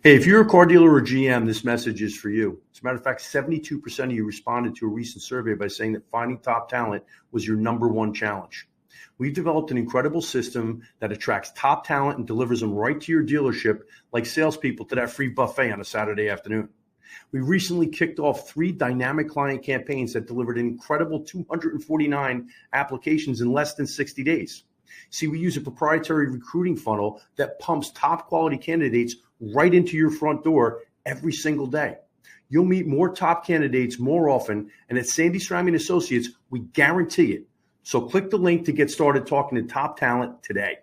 Hey, if you're a car dealer or GM, this message is for you. As a matter of fact, 72% of you responded to a recent survey by saying that finding top talent was your number one challenge. We've developed an incredible system that attracts top talent and delivers them right to your dealership like salespeople to that free buffet on a Saturday afternoon. We recently kicked off 3 dynamic client campaigns that delivered an incredible 249 applications in less than 60 days. See, we use a proprietary recruiting funnel that pumps top quality candidates right into your front door every single day. You'll meet more top candidates more often, and at Sandy Cerami & Associates, we guarantee it. So click the link to get started talking to top talent today.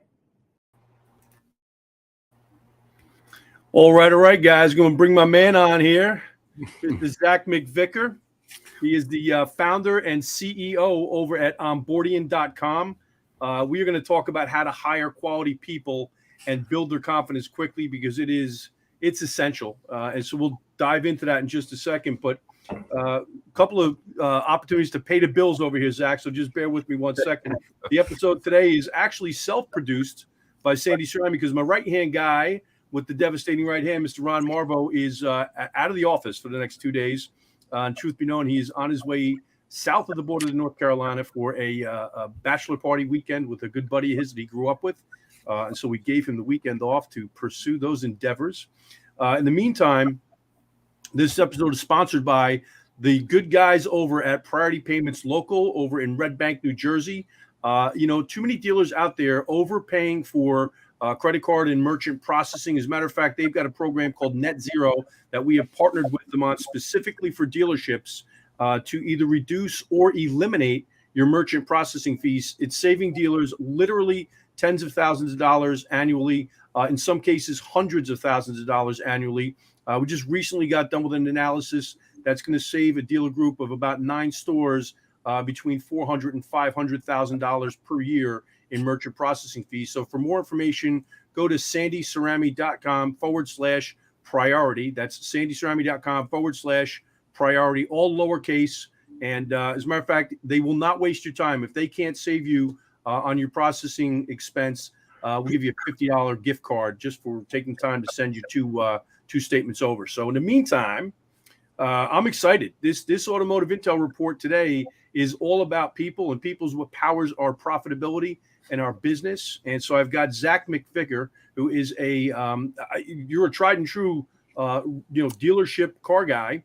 All right, guys. Going to bring my man on here. This is Zach McVicker. He is the founder and CEO over at Onboardian.com. We are going to talk about how to hire quality people and build their confidence quickly because it's essential. And so we'll dive into that in just a second. But a couple of opportunities to pay the bills over here, Zach. So just bear with me one second. The episode today is actually self-produced by Sandy Cerami because my right-hand guy with the devastating right hand, Mr. Ron Marvo, is out of the office for the next 2 days. And truth be known, he's on his way south of the border to North Carolina for a bachelor party weekend with a good buddy of his that he grew up with. And so we gave him the weekend off to pursue those endeavors. In the meantime, this episode is sponsored by the good guys over at Priority Payments Local over in Red Bank, New Jersey. Too many dealers out there overpaying for credit card and merchant processing. As a matter of fact, they've got a program called Net Zero that we have partnered with them on specifically for dealerships to either reduce or eliminate your merchant processing fees. It's saving dealers literally tens of thousands of dollars annually, in some cases, hundreds of thousands of dollars annually. We just recently got done with an analysis that's going to save a dealer group of about 9 stores between $400,000 and $500,000 per year in merchant processing fees. So for more information, go to sandycerami.com/priority. That's sandycerami.com/priority, all lowercase. And as a matter of fact, they will not waste your time. If they can't save you on your processing expense, we'll give you a $50 gift card just for taking time to send you two statements over. So in the meantime, I'm excited. This automotive intel report today is all about people, and people's what powers our profitability and our business. And so I've got Zach McVicker, who is you're a tried and true dealership car guy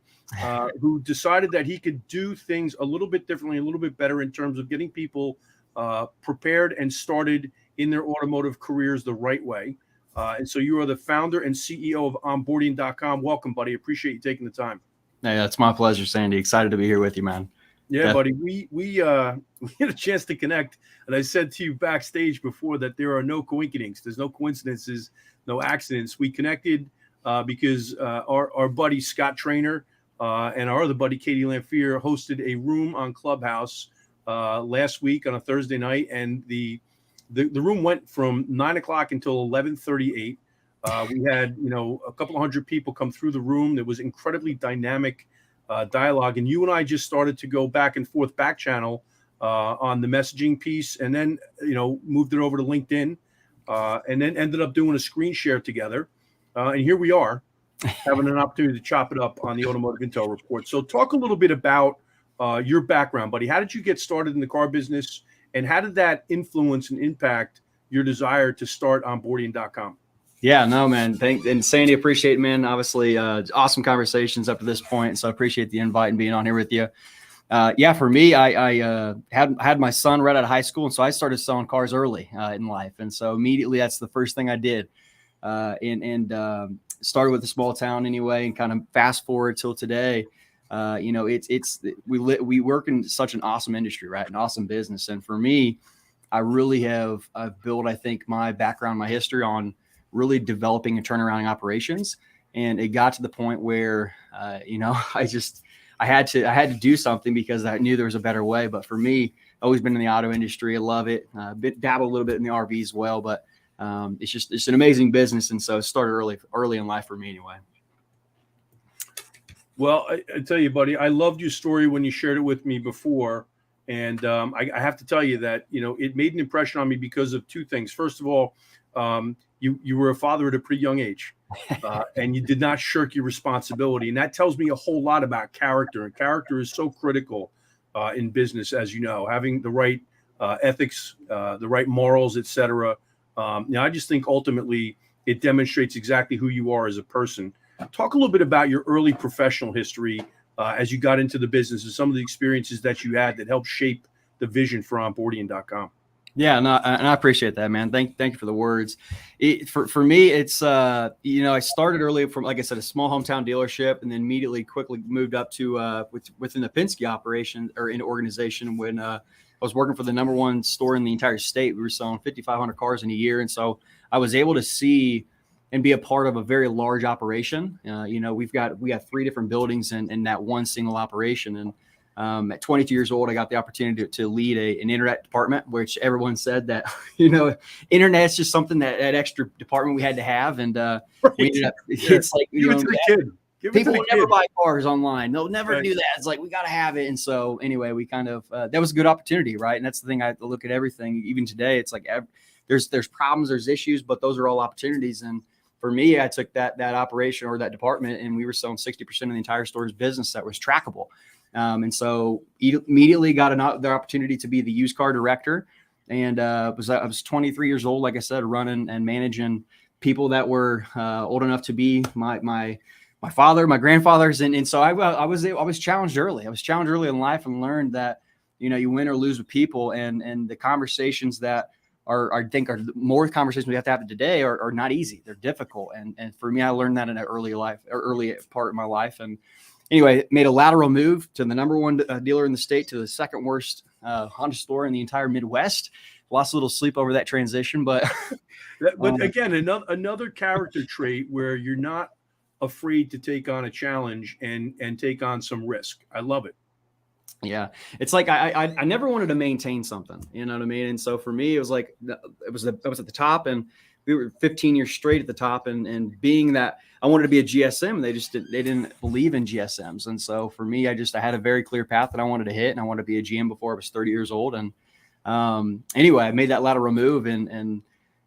who decided that he could do things a little bit differently, a little bit better in terms of getting people prepared and started in their automotive careers the right way. And so you are the founder and CEO of Onboardian.com. Welcome, buddy. Appreciate you taking the time. Hey, that's my pleasure, Sandy. Excited to be here with you, man. Yeah, buddy. We had a chance to connect, and I said to you backstage before that there are no coincidences. There's no coincidences, no accidents. We connected because our buddy Scott Trainer and our other buddy Katie Lamphere hosted a room on Clubhouse last week on a Thursday night, and the room went from 9 o'clock until 11:38. We had a couple of hundred people come through the room. There was incredibly dynamic dialogue, and you and I just started to go back and forth back channel on the messaging piece, and then moved it over to LinkedIn, and then ended up doing a screen share together, and here we are having an opportunity to chop it up on the Automotive Intel Report. So talk a little bit about your background, buddy. How did you get started in the car business, and how did that influence and impact your desire to start Onboardian.com? Yeah, no, man. And Sandy, appreciate it, man. Obviously, awesome conversations up to this point. So I appreciate the invite and being on here with you. For me, I had my son right out of high school. And so I started selling cars early in life. And so immediately that's the first thing I did. And started with a small town anyway, and kind of fast forward till today. We work in such an awesome industry, right? An awesome business. And for me, I've built, I think, my background, my history on really developing and turnaround operations. And it got to the point where, I had to do something because I knew there was a better way. But for me, I've always been in the auto industry. I love it. Dabble a little bit in the RV as well, but it's an amazing business. And so it started early in life for me anyway. Well, I tell you, buddy, I loved your story when you shared it with me before. And I have to tell you that, it made an impression on me because of two things. First of all, you were a father at a pretty young age, and you did not shirk your responsibility. And that tells me a whole lot about character. And character is so critical in business, as you know, having the right ethics, the right morals, etc. I just think ultimately it demonstrates exactly who you are as a person. Talk a little bit about your early professional history as you got into the business and some of the experiences that you had that helped shape the vision for Onboardian.com. Yeah, no, and I appreciate that, man. Thank you for the words. For me, it's I started early from, like I said, a small hometown dealership, and then immediately quickly moved up to within the Penske operation or in organization when I was working for the number one store in the entire state. We were selling 5,500 cars in a year, and so I was able to see and be a part of a very large operation. We have 3 different buildings in that one single operation, and at 22 years old, I got the opportunity to lead an internet department, which everyone said that, internet's just something that extra department we had to have. And we ended up, it's like, people will never buy cars online. They'll never do that. It's like, we got to have it. And so anyway, we kind of, that was a good opportunity. Right. And that's the thing. I look at everything, even today, it's like, there's problems, there's issues, but those are all opportunities. And for me, I took that operation or that department, and we were selling 60% of the entire store's business that was trackable. And so immediately got the opportunity to be the used car director. And I was 23 years old, like I said, running and managing people that were old enough to be my father, my grandfathers. And so I was challenged early. I was challenged early in life and learned that, you win or lose with people, and the conversations that I think are more conversations we have to have today are not easy. They're difficult. And for me, I learned that in an early part of my life. And anyway, made a lateral move to the number one dealer in the state to the second worst Honda store in the entire Midwest. Lost a little sleep over that transition, but again, another character trait where you're not afraid to take on a challenge and take on some risk. I love it. Yeah, it's like I never wanted to maintain something, you know what I mean? And so for me, it was like I was at the top, and we were 15 years straight at the top, and being that I wanted to be a GSM, they didn't believe in GSMs. And so for me, I had a very clear path that I wanted to hit, and I wanted to be a GM before I was 30 years old. And anyway, I made that lateral move, and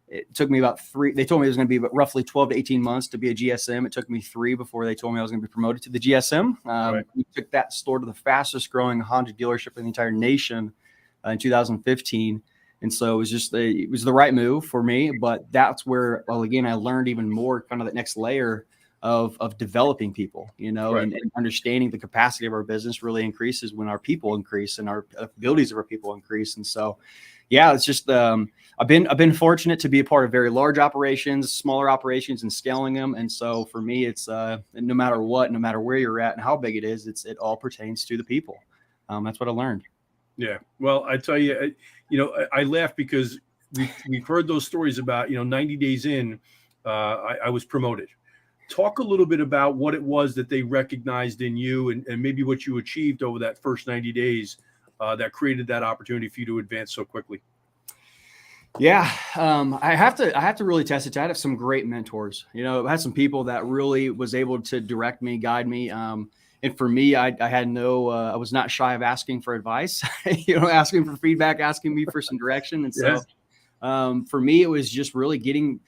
it took me about 3. They told me it was going to be roughly 12 to 18 months to be a GSM. It took me 3 before they told me I was going to be promoted to the GSM. Right. We took that store to the fastest growing Honda dealership in the entire nation in 2015. And so it was the right move for me, but that's where, well, again, I learned even more kind of that next layer of developing people, Right. and understanding the capacity of our business really increases when our people increase and our abilities of our people increase. And so, yeah, it's just, I've been fortunate to be a part of very large operations, smaller operations, and scaling them. And so for me, it's no matter where you're at and how big it is, it all pertains to the people. That's what I learned. Yeah. Well, I tell you, I laugh because we've heard those stories about, 90 days in, I was promoted. Talk a little bit about what it was that they recognized in you and maybe what you achieved over that first 90 days that created that opportunity for you to advance so quickly. Yeah. I have to really test it. I had some great mentors, I had some people that really was able to direct me, guide me. And for me, I I was not shy of asking for advice, asking for feedback, asking me for some direction. And so for me, it was just really getting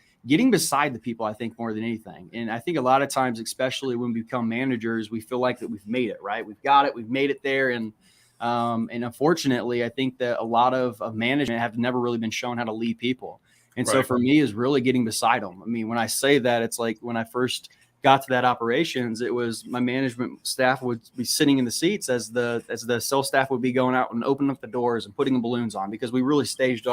beside the people, I think, more than anything. And I think a lot of times, especially when we become managers, we feel like that we've made it, right? We've got it. We've made it there. And unfortunately, I think that a lot of management have never really been shown how to lead people. And so for me, is really getting beside them. I mean, when I say that, it's like when I first got to that operations, it was my management staff would be sitting in the seats as the sales staff would be going out and opening up the doors and putting the balloons on, because we really staged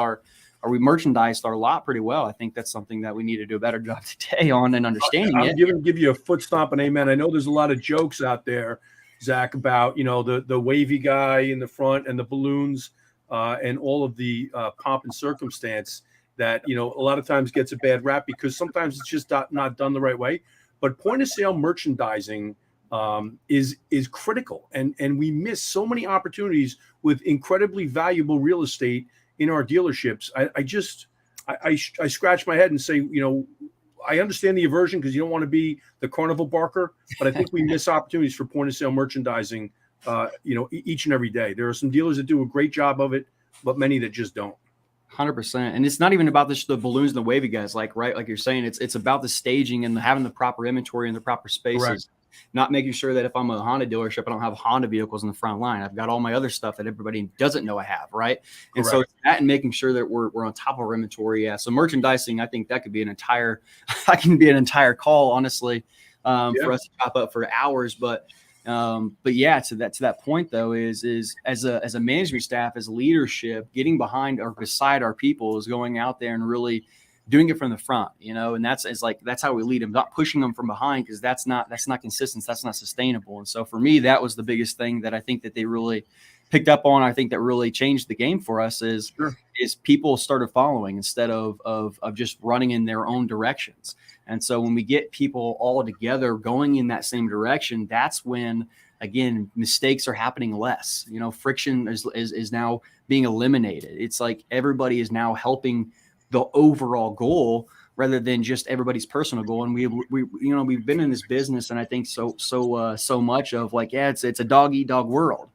we merchandised our lot pretty well. I think that's something that we need to do a better job today on and understanding it. I'm going to give you a foot stomp and amen. I know there's a lot of jokes out there, Zach, about, the wavy guy in the front and the balloons and all of the pomp and circumstance that, a lot of times gets a bad rap because sometimes it's just not done the right way. But point of sale merchandising is critical. And we miss so many opportunities with incredibly valuable real estate in our dealerships. I scratch my head and say, I understand the aversion because you don't want to be the carnival barker, but I think we miss opportunities for point of sale merchandising, each and every day. There are some dealers that do a great job of it, but many that just don't. 100%. And it's not even about the balloons and the wavy guys, like you're saying, it's about the staging and having the proper inventory in the proper spaces. Correct. Not making sure that if I'm a Honda dealership, I don't have Honda vehicles in the front line. I've got all my other stuff that everybody doesn't know I have, right? And Correct. so it's that and making sure that we're on top of our inventory. Yeah. So merchandising, I think that could be an entire call, honestly, for us to chop up for hours. But yeah, to that point though, is as a management staff, as leadership, getting behind or beside our people is going out there and really doing it from the front, and that's how we lead them, not pushing them from behind, because that's not consistent. That's not sustainable. And so for me, that was the biggest thing that I think that they really picked up on. I think that really changed the game for us is people started following instead of just running in their own directions. And so when we get people all together going in that same direction, that's when, again, mistakes are happening less. Friction is now being eliminated. It's like everybody is now helping the overall goal rather than just everybody's personal goal. And we've been in this business, and I think so much of like, it's a dog eat dog world.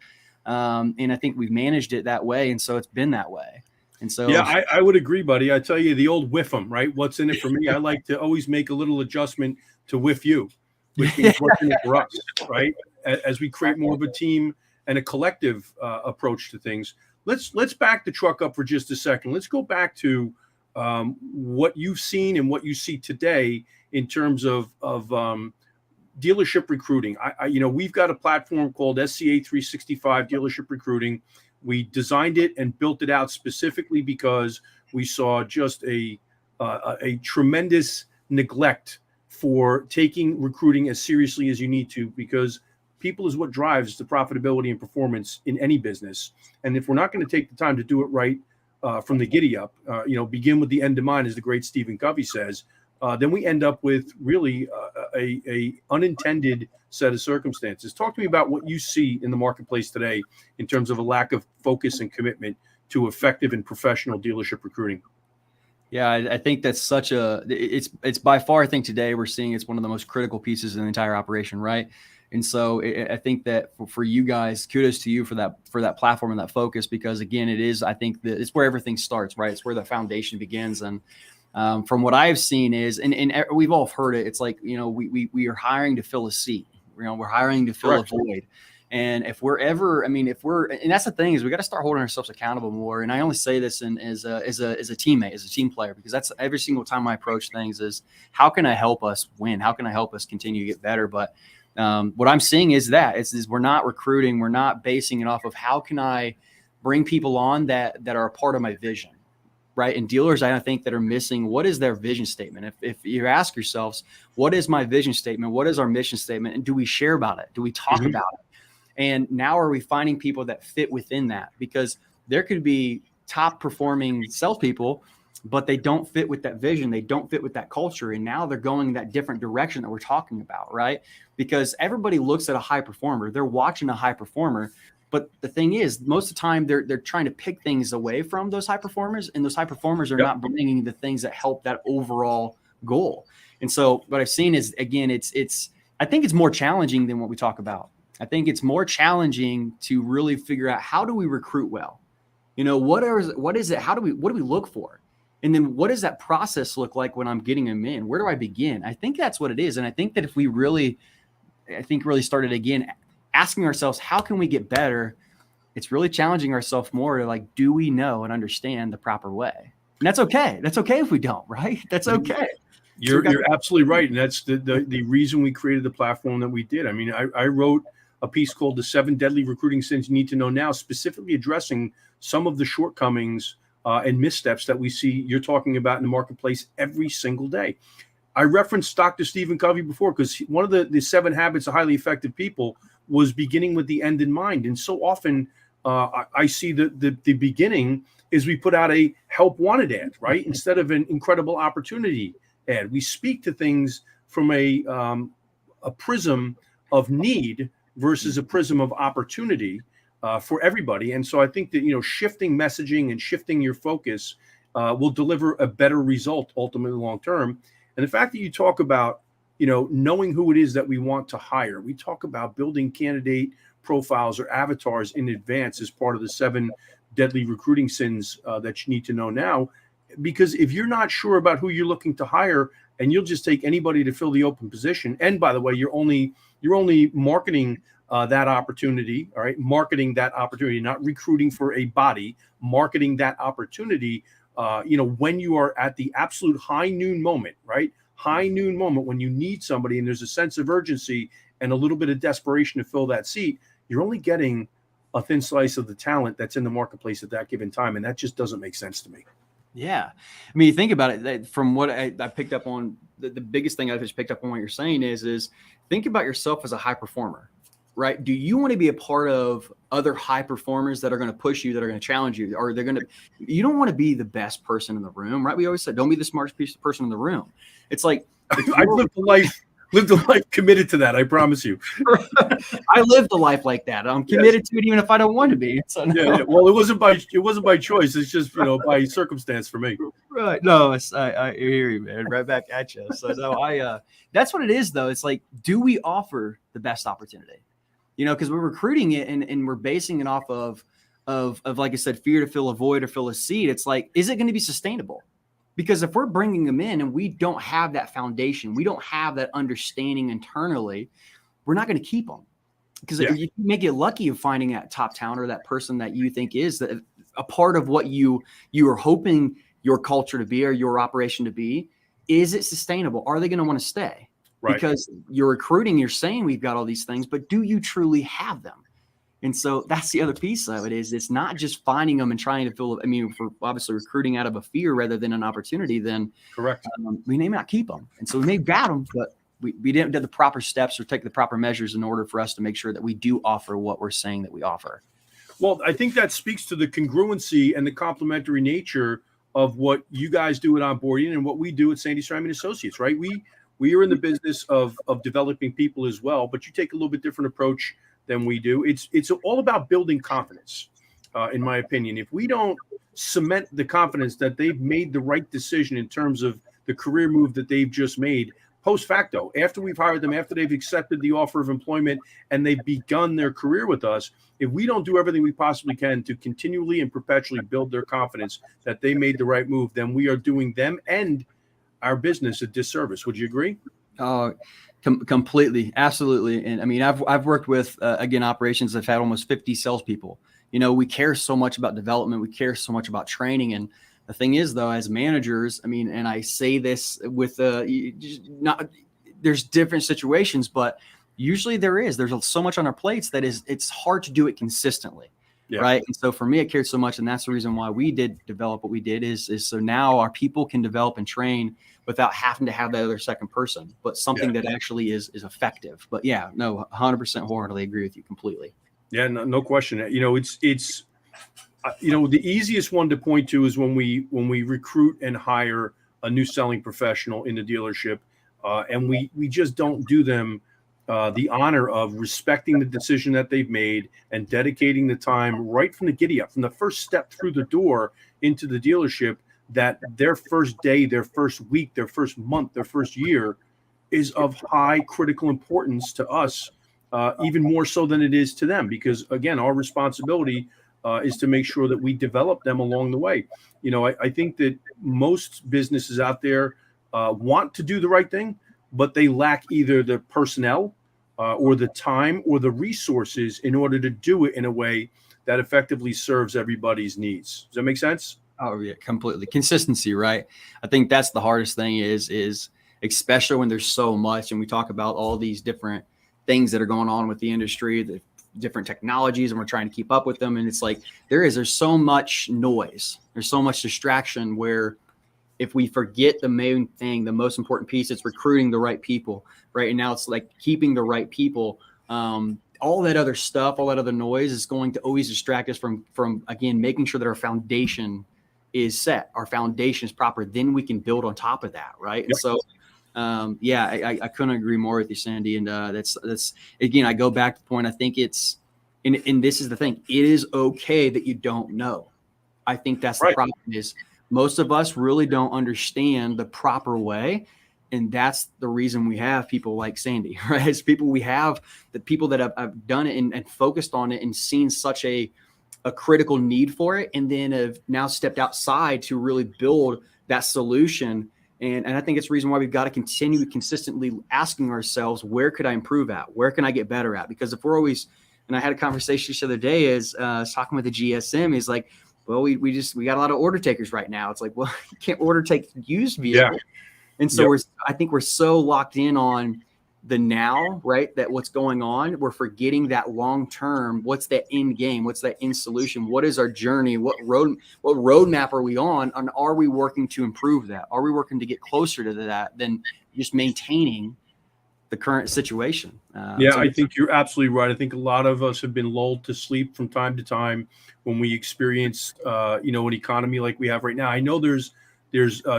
And I think we've managed it that way. And so it's been that way. And so, yeah, I would agree, buddy. I tell you, the old whiff 'em, right? What's in it for me? I like to always make a little adjustment to whiff you, which means what's in it for us, right? As we create more of a team and a collective approach to things. Let's back the truck up for just a second. Let's go back to what you've seen and what you see today in terms of dealership recruiting. We've got a platform called SCA 365 Dealership Recruiting. We designed it and built it out specifically because we saw just a tremendous neglect for taking recruiting as seriously as you need to, because people is what drives the profitability and performance in any business. And if we're not going to take the time to do it right from the giddy up, begin with the end in mind, as the great Stephen Covey says, then we end up with really a unintended set of circumstances. Talk to me about what you see in the marketplace today in terms of a lack of focus and commitment to effective and professional dealership recruiting. Yeah, I think that's it's by far, I think today we're seeing it's one of the most critical pieces in the entire operation, right? And so I think that for you guys, kudos to you for that platform and that focus, because again, I think that it's where everything starts, right? It's where the foundation begins. And from what I've seen is, and we've all heard it, it's like, we are hiring to fill a seat, we're hiring to fill a void. And if we're ever, and that's the thing, is we got to start holding ourselves accountable more. And I only say this as a teammate, as a team player, because that's every single time I approach things is, how can I help us win? How can I help us continue to get better? But what I'm seeing is we're not recruiting. We're not basing it off of how can I bring people on that are a part of my vision, right? And dealers, I think, that are missing, what is their vision statement? If you ask yourselves, what is my vision statement? What is our mission statement? And do we share about it? Do we talk about it? And now are we finding people that fit within that? Because there could be top performing salespeople, but they don't fit with that vision. They don't fit with that culture. And now they're going that different direction that we're talking about, right? Because everybody looks at a high performer. They're watching a high performer. But the thing is, most of the time they're trying to pick things away from those high performers, and those high performers are not bringing the things that help that overall goal. And so what I've seen is, again, I think it's more challenging than what we talk about. I think it's more challenging to really figure out, how do we recruit well? What is it? What do we look for? And then what does that process look like when I'm getting them in? Where do I begin? I think that's what it is. And I think that if we really started again asking ourselves, how can we get better? It's really challenging ourselves more to like, do we know and understand the proper way? And that's okay. That's okay if we don't, right? That's okay. You're absolutely right. And that's the reason we created the platform that we did. I wrote a piece called The 7 Deadly Recruiting Sins You Need to Know Now, specifically addressing some of the shortcomings and missteps that we see you're talking about in the marketplace every single day. I referenced Dr. Stephen Covey before, because one of the 7 habits of highly effective people was beginning with the end in mind. And so often I see the beginning is we put out a help wanted ad, right? Instead of an incredible opportunity ad. We speak to things from a prism of need versus a prism of opportunity for everybody. And so I think that, shifting messaging and shifting your focus will deliver a better result ultimately long term. And the fact that you talk about, knowing who it is that we want to hire, we talk about building candidate profiles or avatars in advance as part of the 7 deadly recruiting sins that you need to know now. Because if you're not sure about who you're looking to hire, and you'll just take anybody to fill the open position, and by the way, you're only marketing that opportunity, all right, marketing that opportunity, not recruiting for a body, marketing that opportunity. When you are at the absolute high noon moment, right? High noon moment when you need somebody and there's a sense of urgency and a little bit of desperation to fill that seat, you're only getting a thin slice of the talent that's in the marketplace at that given time. And that just doesn't make sense to me. Yeah. I mean, you think about it, from what I picked up on, the biggest thing I just picked up on what you're saying is think about yourself as a high performer, right? Do you want to be a part of other high performers that are going to push you, that are going to challenge you, or you don't want to be the best person in the room, right? We always said, don't be the smartest person in the room. It's like, I've lived a life committed to that. I promise you. I lived a life like that. I'm committed to it, even if I don't want to be. So no. Yeah. Well, it wasn't by choice. It's just, by circumstance for me. Right. No, I hear you, man. Right back at you. So no, that's what it is though. It's like, do we offer the best opportunity? Because we're recruiting it and we're basing it off of, like I said, fear to fill a void or fill a seat. It's like, is it going to be sustainable? Because if we're bringing them in and we don't have that foundation, we don't have that understanding internally, we're not going to keep them. Because you may get lucky of finding that top talent or that person that you think is a part of what you are hoping your culture to be or your operation to be. Is it sustainable? Are they going to want to stay? Right. Because you're recruiting, you're saying we've got all these things, but do you truly have them? And so that's the other piece of it, is it's not just finding them and trying to fill. I mean, if we're obviously recruiting out of a fear rather than an opportunity, then correct. We may not keep them. And so we may got them, but we didn't do the proper steps or take the proper measures in order for us to make sure that we do offer what we're saying that we offer. Well, I think that speaks to the congruency and the complementary nature of what you guys do at Onboardian and what we do at Sandy Stryman Associates, right? We are in the business of developing people as well, but you take a little bit different approach than we do. It's all about building confidence, in my opinion. If we don't cement the confidence that they've made the right decision in terms of the career move that they've just made, post facto, after we've hired them, after they've accepted the offer of employment and they've begun their career with us, if we don't do everything we possibly can to continually and perpetually build their confidence that they made the right move, then we are doing them and our business a disservice. Would you agree? Completely. Absolutely. And I mean, I've worked with, again, operations. I've had almost 50 salespeople. We care so much about development. We care so much about training. And the thing is, though, as managers, I mean, and I say this with there's different situations, but usually there's so much on our plates that it's hard to do it consistently. Yeah. Right. And so for me, it cared so much. And that's the reason why we did develop what we did is so now our people can develop and train without having to have that other second person, but something that actually is effective. But 100% wholeheartedly agree with you completely. Yeah, no question. It's the easiest one to point to is when we recruit and hire a new selling professional in the dealership, and we just don't do them the honor of respecting the decision that they've made and dedicating the time right from the giddy up, from the first step through the door into the dealership, that their first day, their first week, their first month, their first year is of high critical importance to us, even more so than it is to them. Because again, our responsibility is to make sure that we develop them along the way. I think that most businesses out there want to do the right thing, but they lack either the personnel or the time or the resources in order to do it in a way that effectively serves everybody's needs. Does that make sense? Oh yeah, completely. Consistency, right? I think that's the hardest thing is especially when there's so much, and we talk about all these different things that are going on with the industry, the different technologies, and we're trying to keep up with them. And it's like, there's so much noise. There's so much distraction where if we forget the main thing, the most important piece, it's recruiting the right people, right? And now it's like keeping the right people. All that other stuff, all that other noise is going to always distract us from again, making sure that our foundation is set, our foundation is proper. Then we can build on top of that, right? Yep. And so, I couldn't agree more with you, Sandy. And that's again, I go back to the point. I think it's, and this is the thing. It is okay that you don't know. I think that's the problem is most of us really don't understand the proper way. And that's the reason we have people like Sandy, right? It's people we have, the people that have done it and focused on it and seen such a a critical need for it, and then have now stepped outside to really build that solution. And I think it's the reason why we've got to continue consistently asking ourselves, where could I improve at? Where can I get better at? Because if we're always, and I had a conversation this other day I was talking with the GSM, he's like, well, we got a lot of order takers right now. It's like, well, you can't order take used vehicles. Yeah. And so I think we're so locked in on the now, right? That what's going on, we're forgetting that long-term, what's that end game? What's that end solution? What is our journey? What roadmap are we on? And are we working to improve that? Are we working to get closer to that than just maintaining the current situation? I think you're absolutely right. I think a lot of us have been lulled to sleep from time to time when we experience, an economy like we have right now. I know there's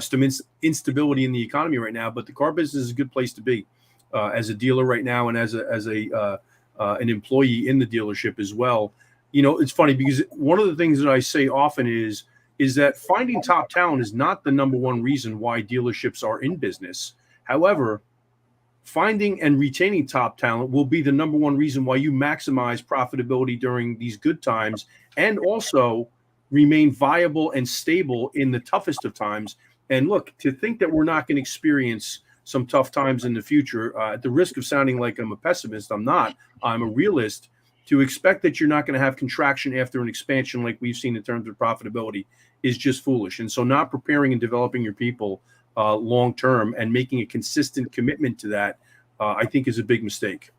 some instability in the economy right now, but the car business is a good place to be. As a dealer right now, and as an employee in the dealership as well. It's funny because one of the things that I say often is that finding top talent is not the number one reason why dealerships are in business. However, finding and retaining top talent will be the number one reason why you maximize profitability during these good times, and also remain viable and stable in the toughest of times. And look, to think that we're not going to experience some tough times in the future, at the risk of sounding like I'm a pessimist, I'm not. I'm a realist. To expect that you're not going to have contraction after an expansion like we've seen in terms of profitability is just foolish. And so not preparing and developing your people long term and making a consistent commitment to that, I think is a big mistake.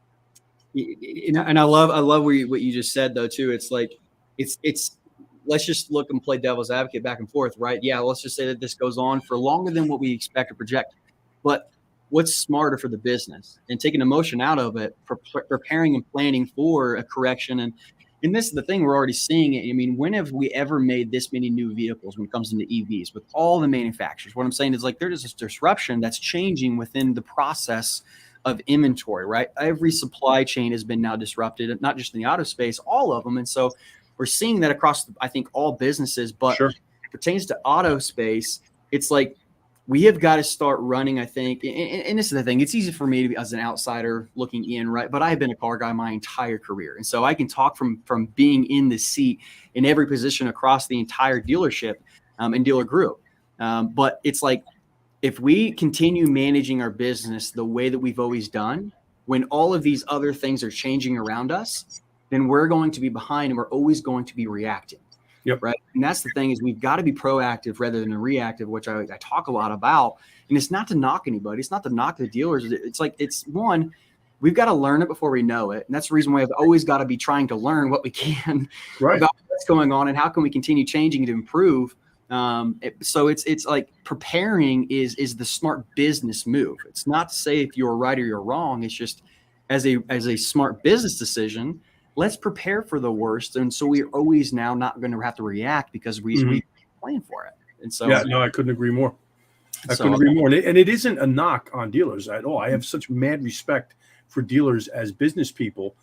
And I love what you just said, though, too. It's like it's let's just look and play devil's advocate back and forth, right? Yeah, let's just say that this goes on for longer than what we expect or project. But what's smarter for the business, and taking emotion out of it, for preparing and planning for a correction. And this is the thing, we're already seeing it. I mean, when have we ever made this many new vehicles when it comes into EVs with all the manufacturers? What I'm saying is, like, there's this disruption that's changing within the process of inventory, right? Every supply chain has been now disrupted, not just in the auto space, all of them. And so we're seeing that across, I think, all businesses, but It pertains to auto space. It's like, we have got to start running, I think, and this is the thing. It's easy for me to be, as an outsider looking in, right? But I've been a car guy my entire career. And so I can talk from being in the seat in every position across the entire dealership and dealer group. But it's like, if we continue managing our business the way that we've always done, when all of these other things are changing around us, then we're going to be behind, and we're always going to be reacting. Yep. Right. And that's the thing, is we've got to be proactive rather than reactive, which I talk a lot about. And it's not to knock anybody. It's not to knock the dealers. It's like, we've got to learn it before we know it. And that's the reason why I've always got to be trying to learn what we can about what's going on and how can we continue changing to improve. So it's like, preparing is the smart business move. It's not to say if you're right or you're wrong. It's just as a smart business decision, let's prepare for the worst. And so we're always now not going to have to react because we plan for it. And so, I couldn't agree more. And it isn't a knock on dealers at all. I have such mad respect for dealers as business people.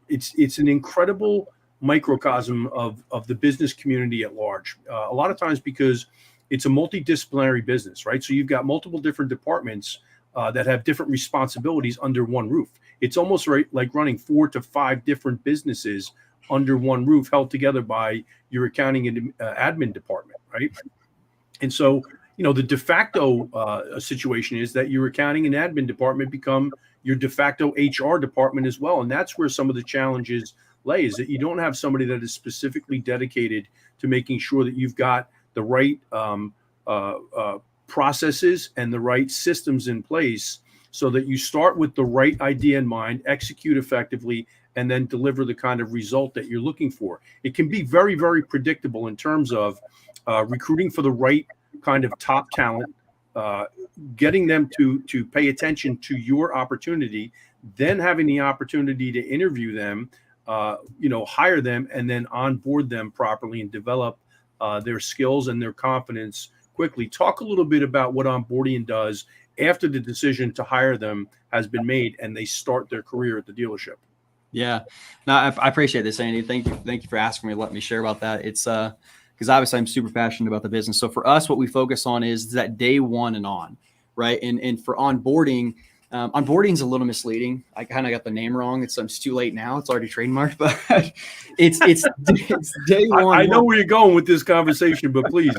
It's an incredible microcosm of the business community at large. A lot of times because it's a multidisciplinary business, right? So you've got multiple different departments that have different responsibilities under one roof. It's almost like running 4 to 5 different businesses under one roof, held together by your accounting and admin department, right? And so, the de facto situation is that your accounting and admin department become your de facto HR department as well. And that's where some of the challenges lay, is that you don't have somebody that is specifically dedicated to making sure that you've got the right processes and the right systems in place, so that you start with the right idea in mind, execute effectively, and then deliver the kind of result that you're looking for. It can be very, very predictable in terms of recruiting for the right kind of top talent, getting them to pay attention to your opportunity, then having the opportunity to interview them, hire them, and then onboard them properly and develop their skills and their confidence quickly. Talk a little bit about what Onboardian does after the decision to hire them has been made and they start their career at the dealership. Yeah, no, I appreciate this, Andy. Thank you for asking me to let me share about that. It's because obviously I'm super passionate about the business. So for us, what we focus on is that day one and on, right? And for onboarding, Onboarding is a little misleading. I kind of got the name wrong. It's too late now. It's already trademarked, but it's day one. I know where you're going with this conversation, but please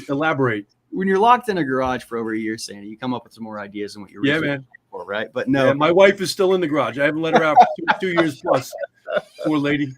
elaborate. When you're locked in a garage for over a year, Sandy, you come up with some more ideas than what you're man. For, right? But no, my wife is still in the garage. I haven't let her out for 2 years plus. Poor lady.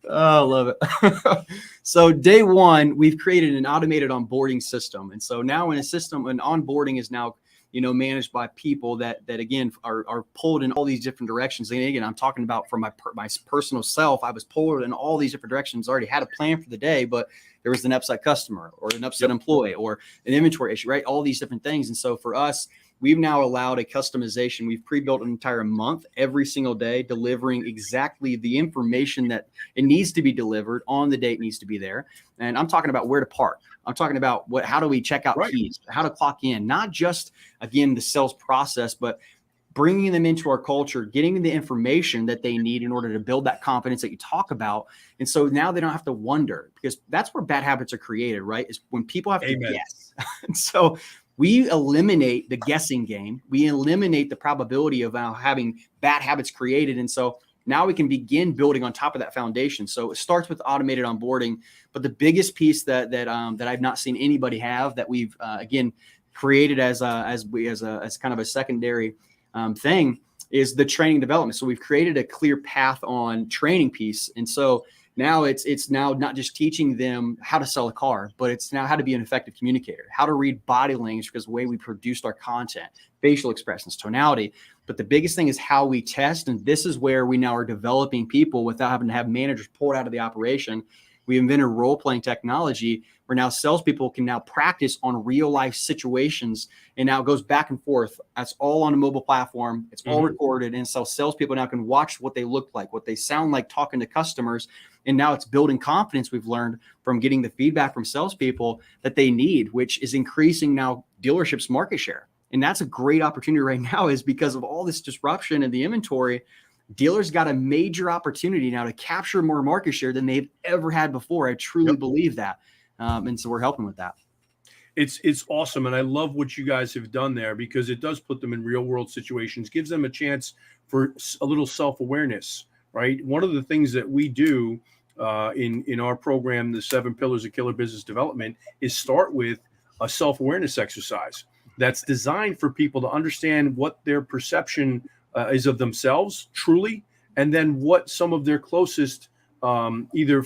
Oh, love it. So day one, we've created an automated onboarding system. And so now in a system, an onboarding is now, managed by people that again are pulled in all these different directions. And again, I'm talking about from my personal self. I was pulled in all these different directions, already had a plan for the day, but there was an upset customer or an upset employee or an inventory issue, right? All these different things. And so for us, we've now allowed a customization. We've pre-built an entire month every single day, delivering exactly the information that it needs to be delivered on the date needs to be there. And I'm talking about where to park. I'm talking about how do we check out keys, how to clock in, not just, again, the sales process, but bringing them into our culture, getting them the information that they need in order to build that confidence that you talk about. And so now they don't have to wonder, because that's where bad habits are created, right? Is when people have to guess. And so we eliminate the guessing game. We eliminate the probability of having bad habits created. And so now we can begin building on top of that foundation. So it starts with automated onboarding, but the biggest piece that I've not seen anybody have, that we've again created as kind of a secondary thing, is the training development. So we've created a clear path on training piece, and so now it's now not just teaching them how to sell a car, but it's now how to be an effective communicator, how to read body language, because the way we produced our content, facial expressions, tonality. But the biggest thing is how we test. And this is where we now are developing people without having to have managers pulled out of the operation. We invented role-playing technology where now salespeople can now practice on real-life situations, and now it goes back and forth. That's all on a mobile platform. It's all recorded. And so salespeople now can watch what they look like, what they sound like talking to customers. And now it's building confidence, we've learned from getting the feedback from salespeople that they need, which is increasing now dealerships' market share. And that's a great opportunity right now, is because of all this disruption in the inventory. Dealers got a major opportunity now to capture more market share than they've ever had before. I truly believe that. And so we're helping with that. It's awesome. And I love what you guys have done there, because it does put them in real world situations, gives them a chance for a little self-awareness, right? One of the things that we do in our program, the 7 Pillars of Killer Business Development, is start with a self-awareness exercise that's designed for people to understand what their perception is of themselves truly, and then what some of their closest either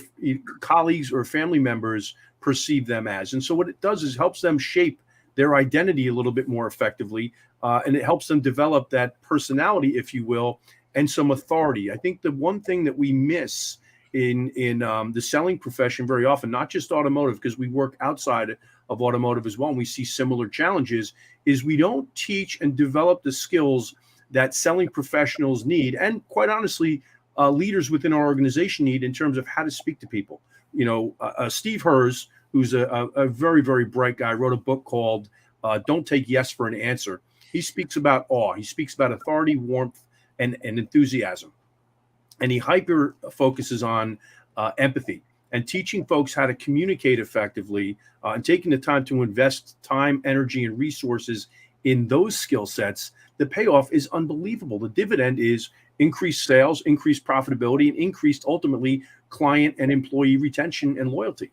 colleagues or family members perceive them as. And so what it does is helps them shape their identity a little bit more effectively, and it helps them develop that personality, if you will, and some authority. I think the one thing that we miss in the selling profession very often, not just automotive, because we work outside of automotive as well, and we see similar challenges, is we don't teach and develop the skills that selling professionals need, and quite honestly, leaders within our organization need, in terms of how to speak to people. Steve Hers, who's a very, very bright guy, wrote a book called Don't Take Yes for an Answer. He speaks about awe. He speaks about authority, warmth, and enthusiasm. And he hyper focuses on empathy and teaching folks how to communicate effectively, and taking the time to invest time, energy, and resources in those skill sets. The payoff is unbelievable. The dividend is increased sales, increased profitability, and increased, ultimately, client and employee retention and loyalty.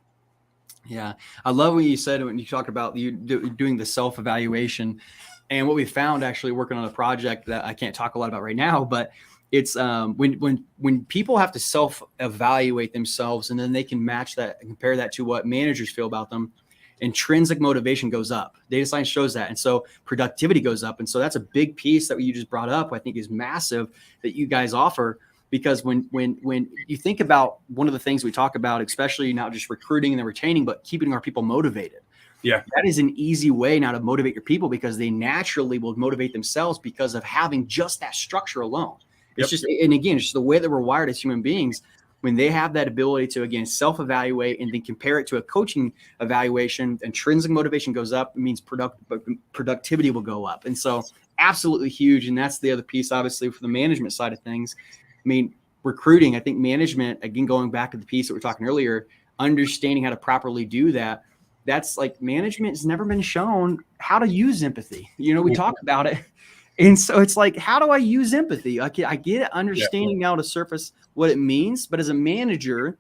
Yeah. I love when you said, when you talk about you doing the self-evaluation, and what we found actually working on a project that I can't talk a lot about right now, but it's when people have to self-evaluate themselves, and then they can match that and compare that to what managers feel about them, intrinsic motivation goes up. Data science shows that. And so productivity goes up. And so that's a big piece that you just brought up, I think is massive, that you guys offer, because when you think about one of the things we talk about, especially not just recruiting and then retaining, but keeping our people motivated. Yeah. That is an easy way now to motivate your people, because they naturally will motivate themselves because of having just that structure alone. It's just, and again, it's just the way that we're wired as human beings. When they have that ability to, again, self-evaluate and then compare it to a coaching evaluation, intrinsic motivation goes up. It means productivity will go up. And so absolutely huge. And that's the other piece, obviously, for the management side of things. I mean, recruiting, I think management, again, going back to the piece that we were talking earlier, understanding how to properly do that. That's like, management has never been shown how to use empathy. We talk about it. And so it's like, how do I use empathy? I get it, understanding now to surface what it means. But as a manager,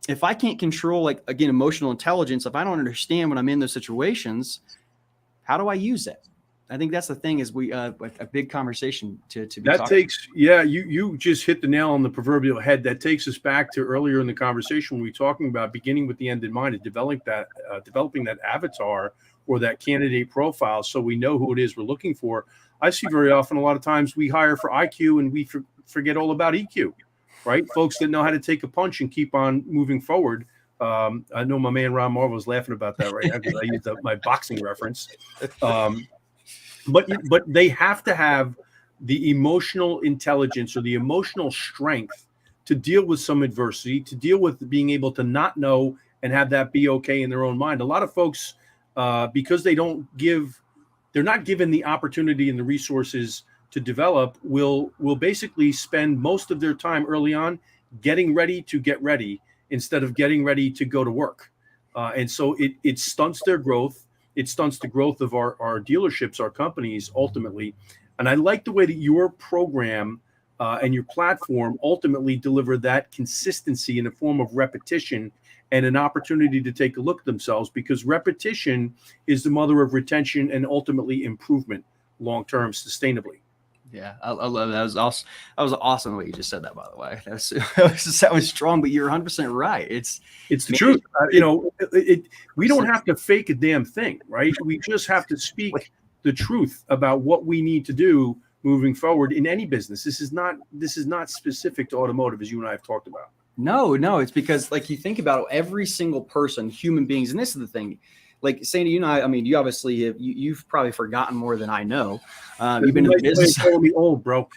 if I can't control, like, again, emotional intelligence, if I don't understand when I'm in those situations, how do I use it? I think that's the thing is a big conversation to be That talking. takes, you just hit the nail on the proverbial head. That takes us back to earlier in the conversation when we were talking about beginning with the end in mind and developing that avatar or that candidate profile so we know who it is we're looking for. I see very often, a lot of times we hire for IQ and we forget all about EQ, right? Folks that know how to take a punch and keep on moving forward. I know my man Ron Marvel is laughing about that right now because I used my boxing reference. But they have to have the emotional intelligence or the emotional strength to deal with some adversity, to deal with being able to not know and have that be okay in their own mind. A lot of folks, because they're not given the opportunity and the resources to develop, will basically spend most of their time early on getting ready to get ready instead of getting ready to go to work. And so it stunts their growth. It stunts the growth of our dealerships, our companies, ultimately. And I like the way that your program and your platform ultimately deliver that consistency in the form of repetition and an opportunity to take a look at themselves, because repetition is the mother of retention and ultimately improvement long-term sustainably. Yeah, I love that. That was awesome what you just said that, by the way. That was strong, but you're 100% right. It's the truth. We don't have to fake a damn thing, right? We just have to speak the truth about what we need to do moving forward in any business. This is not specific to automotive, as you and I have talked about. No, it's because, like, you think about every single person, human beings, and this is the thing. Like, Sandy, you know, I mean, you obviously you've probably forgotten more than I know. You've been in the business. Calling me old, bro.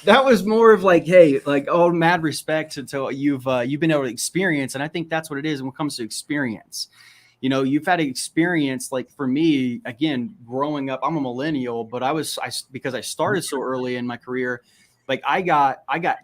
That was more of like, hey, like, oh, mad respect to you've been able to experience, and I think that's what it is when it comes to experience. You know, you've had experience. Like, for me, again, growing up, I'm a millennial, but because I started so early in my career. Like, I got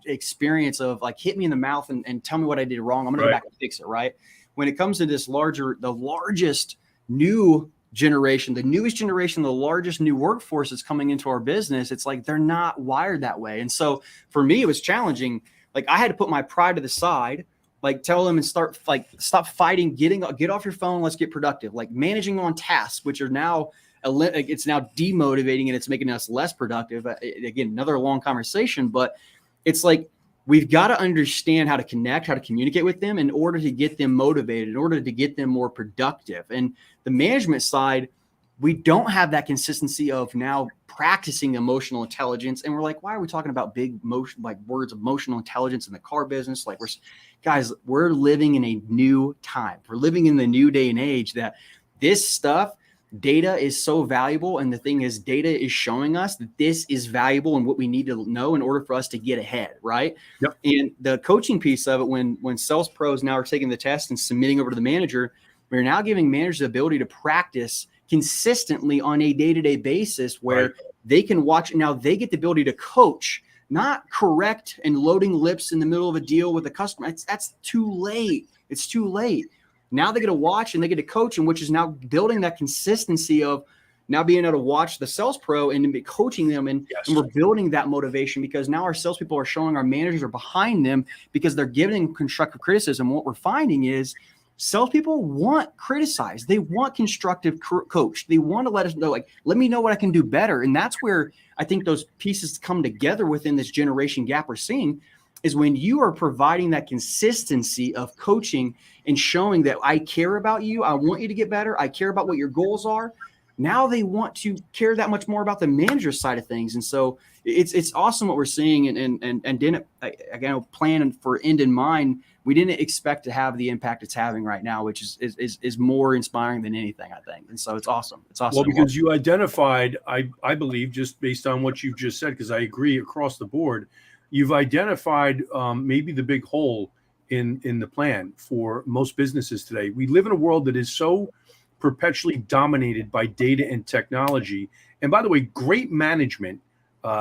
experience of, like, hit me in the mouth and tell me what I did wrong. I'm gonna go back and fix it, right? When it comes to the largest new generation, the newest generation, the largest new workforce that's coming into our business, it's like they're not wired that way. And so for me, it was challenging. Like, I had to put my pride to the side, like, tell them and stop fighting, get off your phone, let's get productive. Like, managing on tasks, which are now it's now demotivating and it's making us less productive. Again, another long conversation, but it's like, we've got to understand how to connect, how to communicate with them in order to get them motivated, in order to get them more productive. And the management side, we don't have that consistency of now practicing emotional intelligence. And we're like, why are we talking about big motion, like words of emotional intelligence in the car business? Like, we're living in a new time. We're living in the new day and age that this stuff, data is so valuable. And the thing is, data is showing us that this is valuable and what we need to know in order for us to get ahead. Right. Yep. And the coaching piece of it, when sales pros now are taking the test and submitting over to the manager, we're now giving managers the ability to practice consistently on a day-to-day basis where they can watch. Now they get the ability to coach, not correct and loading lips in the middle of a deal with a customer. That's too late. It's too late. Now they get to watch and they get to coach, and which is now building that consistency of now being able to watch the sales pro and be coaching them. And we're building that motivation because now our salespeople are showing our managers are behind them because they're giving constructive criticism. What we're finding is salespeople want criticized. They want constructive coach. They want to let us know, like, let me know what I can do better. And that's where I think those pieces come together within this generation gap we're seeing, is when you are providing that consistency of coaching and showing that I care about you. I want you to get better. I care about what your goals are. Now they want to care that much more about the manager side of things. And so it's awesome what we're seeing, and didn't, again, plan for end in mind. We didn't expect to have the impact it's having right now, which is more inspiring than anything, I think. And so it's awesome. It's awesome. Well, because you identified, I believe, just based on what you've just said, because I agree across the board, you've identified maybe the big hole in the plan for most businesses today. We live in a world that is so perpetually dominated by data and technology. And by the way, great management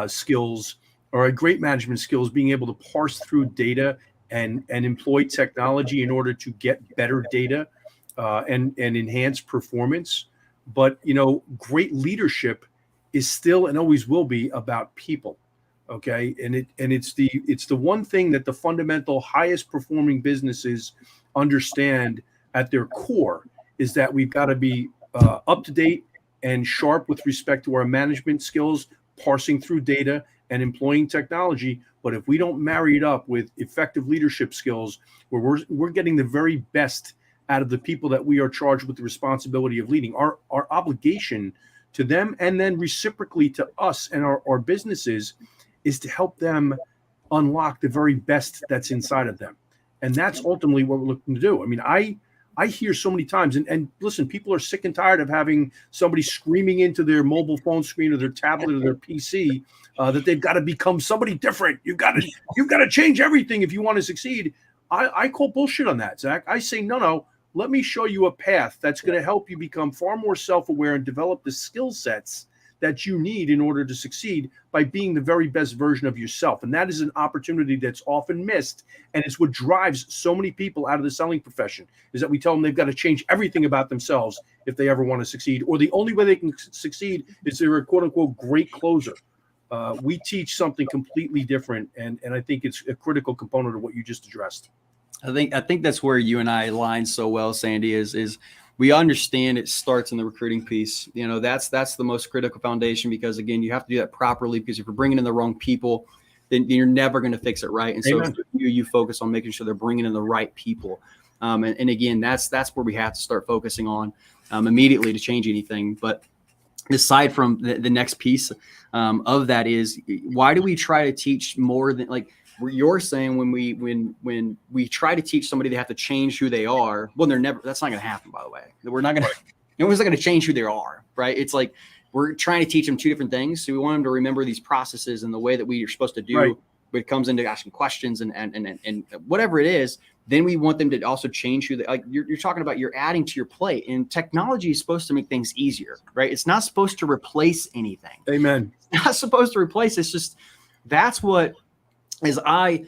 skills being able to parse through data and employ technology in order to get better data and enhance performance. But, great leadership is still and always will be about people. Okay. And it's the one thing that the fundamental highest performing businesses understand at their core is that we've got to be up to date and sharp with respect to our management skills, parsing through data and employing technology. But if we don't marry it up with effective leadership skills, where we're getting the very best out of the people that we are charged with the responsibility of leading, our obligation to them, and then reciprocally to us and our businesses, is to help them unlock the very best that's inside of them. And that's ultimately what we're looking to do. I mean, I hear so many times, and listen, people are sick and tired of having somebody screaming into their mobile phone screen or their tablet or their PC that they've got to become somebody different. You've got to change everything if you want to succeed. I call bullshit on that, Zach. I say, no, let me show you a path that's going to help you become far more self-aware and develop the skill sets that you need in order to succeed by being the very best version of yourself. And that is an opportunity that's often missed. And it's what drives so many people out of the selling profession, is that we tell them they've got to change everything about themselves if they ever want to succeed, or the only way they can succeed is they're a quote unquote great closer. We teach something completely different. And I think it's a critical component of what you just addressed. I think that's where you and I align so well, Sandy, is we understand it starts in the recruiting piece. You know, that's the most critical foundation, because again, you have to do that properly, because if you're bringing in the wrong people, then you're never going to fix it right. And so you focus on making sure they're bringing in the right people. And again, that's where we have to start focusing on immediately to change anything. But aside from the next piece of that is, why do we try to teach more than, like you're saying, when we try to teach somebody they have to change who they are? Well, that's not going to happen, by the way. We're not going to, no one's not going to change who they are, right? It's like, we're trying to teach them two different things. So we want them to remember these processes and the way that we are supposed to do right. when it comes into asking questions and whatever it is. Then we want them to also change who they, like you're talking about, you're adding to your plate, and technology is supposed to make things easier, right? It's not supposed to replace anything. Amen. It's not supposed to replace. It's just, that's what, as I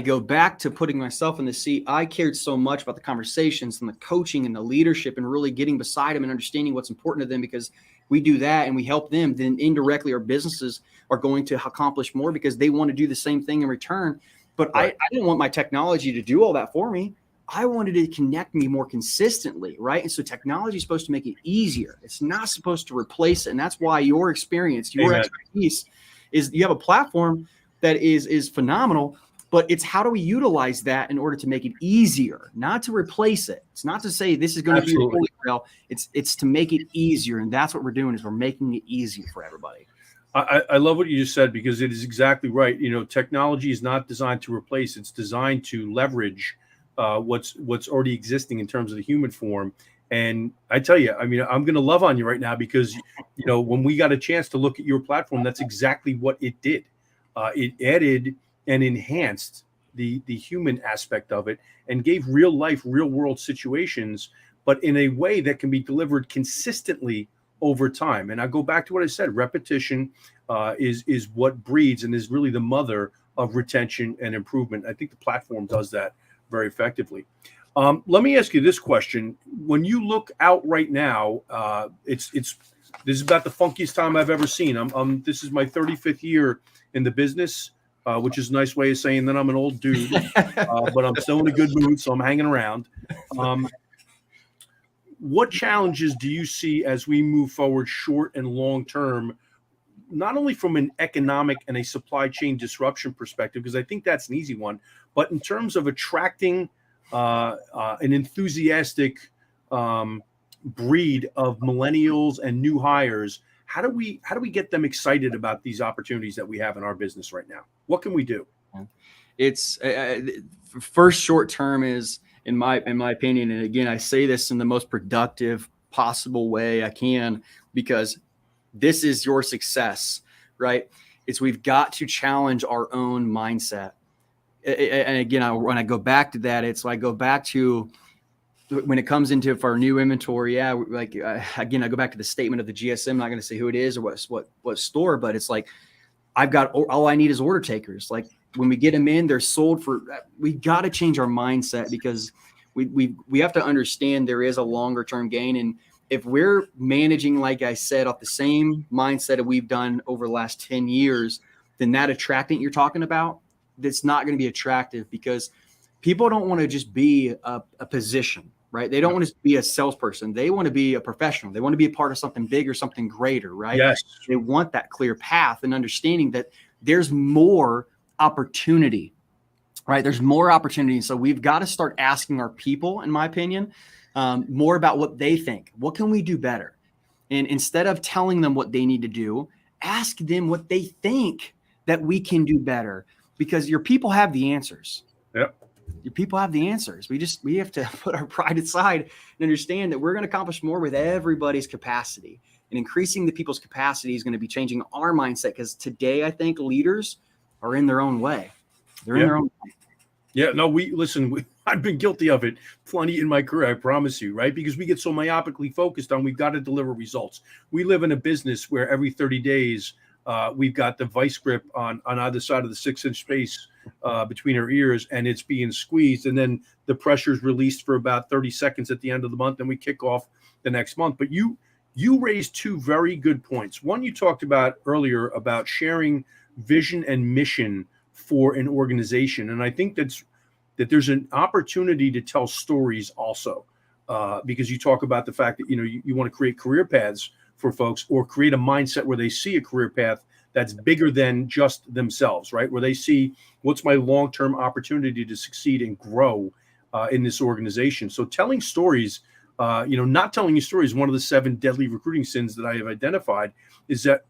go back to putting myself in the seat. I cared so much about the conversations and the coaching and the leadership and really getting beside them and understanding what's important to them, because we do that and we help them, then indirectly our businesses are going to accomplish more because they want to do the same thing in return. But right. I didn't want my technology to do all that for me. I wanted to connect me more consistently, right? And so technology is supposed to make it easier. It's not supposed to replace it. And that's why your experience, your expertise is, you have a platform that is phenomenal, but it's how do we utilize that in order to make it easier, not to replace it. It's not to say this is going to be the holy grail. It's to make it easier. And that's what we're doing, is we're making it easier for everybody. I love what you just said, because it is exactly right. You know, technology is not designed to replace. It's designed to leverage what's already existing in terms of the human form. And I tell you, I mean, I'm going to love on you right now, because, you know, when we got a chance to look at your platform, that's exactly what it did. It added and enhanced the human aspect of it, and gave real life, real world situations, but in a way that can be delivered consistently over time. And I go back to what I said, repetition is what breeds and is really the mother of retention and improvement. I think the platform does that very effectively. Let me ask you this question. When you look out right now, this is about the funkiest time I've ever seen. This is my 35th year in the business, which is a nice way of saying that I'm an old dude, but I'm still in a good mood, so I'm hanging around. What challenges do you see as we move forward, short and long term, not only from an economic and a supply chain disruption perspective, because I think that's an easy one, but in terms of attracting an enthusiastic breed of millennials and new hires? How do we get them excited about these opportunities that we have in our business right now? What can we do? It's first short term is, in my opinion, and again, I say this in the most productive possible way I can, because this is your success, right? It's, we've got to challenge our own mindset. And again, when I go back to that, I go back to when it comes into for our new inventory. Yeah, like again, I go back to the statement of the GSM. I'm not going to say who it is or what store, but it's like, I've got, all I need is order takers. Like when we get them in, they're sold for. We got to change our mindset, because we have to understand there is a longer term gain. And if we're managing, like I said, off the same mindset that we've done over the last 10 years, then that attractant you're talking about, that's not going to be attractive, because people don't want to just be a position, right? They don't want to be a salesperson. They want to be a professional. They want to be a part of something bigger, something greater, right? Yes. They want that clear path and understanding that there's more opportunity, right? There's more opportunity. So we've got to start asking our people, in my opinion, more about what they think. What can we do better? And instead of telling them what they need to do, ask them what they think that we can do better, because your people have the answers. Yep. Your people have the answers. We have to put our pride aside and understand that we're going to accomplish more with everybody's capacity, and increasing the people's capacity is going to be changing our mindset. Because today, I think leaders are in their own way. They're in their own way. Yeah, no, I've been guilty of it plenty in my career, I promise you, right? Because we get so myopically focused on we've got to deliver results. We live in a business where every 30 days we've got the vice grip on either side of the 6-inch space between our ears, and it's being squeezed. And then the pressure is released for about 30 seconds at the end of the month, and we kick off the next month. But you raised two very good points. One, you talked about earlier about sharing vision and mission for an organization. And I think that there's an opportunity to tell stories also, because you talk about the fact that, you want to create career paths for folks, or create a mindset where they see a career path that's bigger than just themselves, right? Where they see, what's my long-term opportunity to succeed and grow in this organization. So telling stories, not telling your stories, one of the 7 deadly recruiting sins that I have identified is that,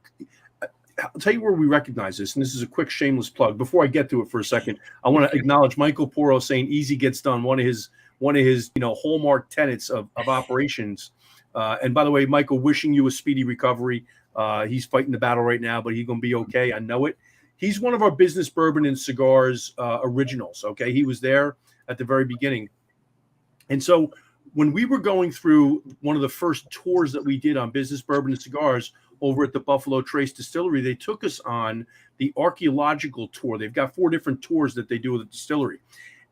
I'll tell you where we recognize this, and this is a quick shameless plug. Before I get to it for a second, I want to acknowledge Michael Poro saying easy gets done, one of his hallmark tenets of operations. And by the way, Michael, wishing you a speedy recovery. He's fighting the battle right now, but he's going to be okay. I know it. He's one of our Business Bourbon and Cigars originals. Okay, he was there at the very beginning. And so when we were going through one of the first tours that we did on Business Bourbon and Cigars over at the Buffalo Trace Distillery, they took us on the archaeological tour. They've got 4 different tours that they do at the distillery.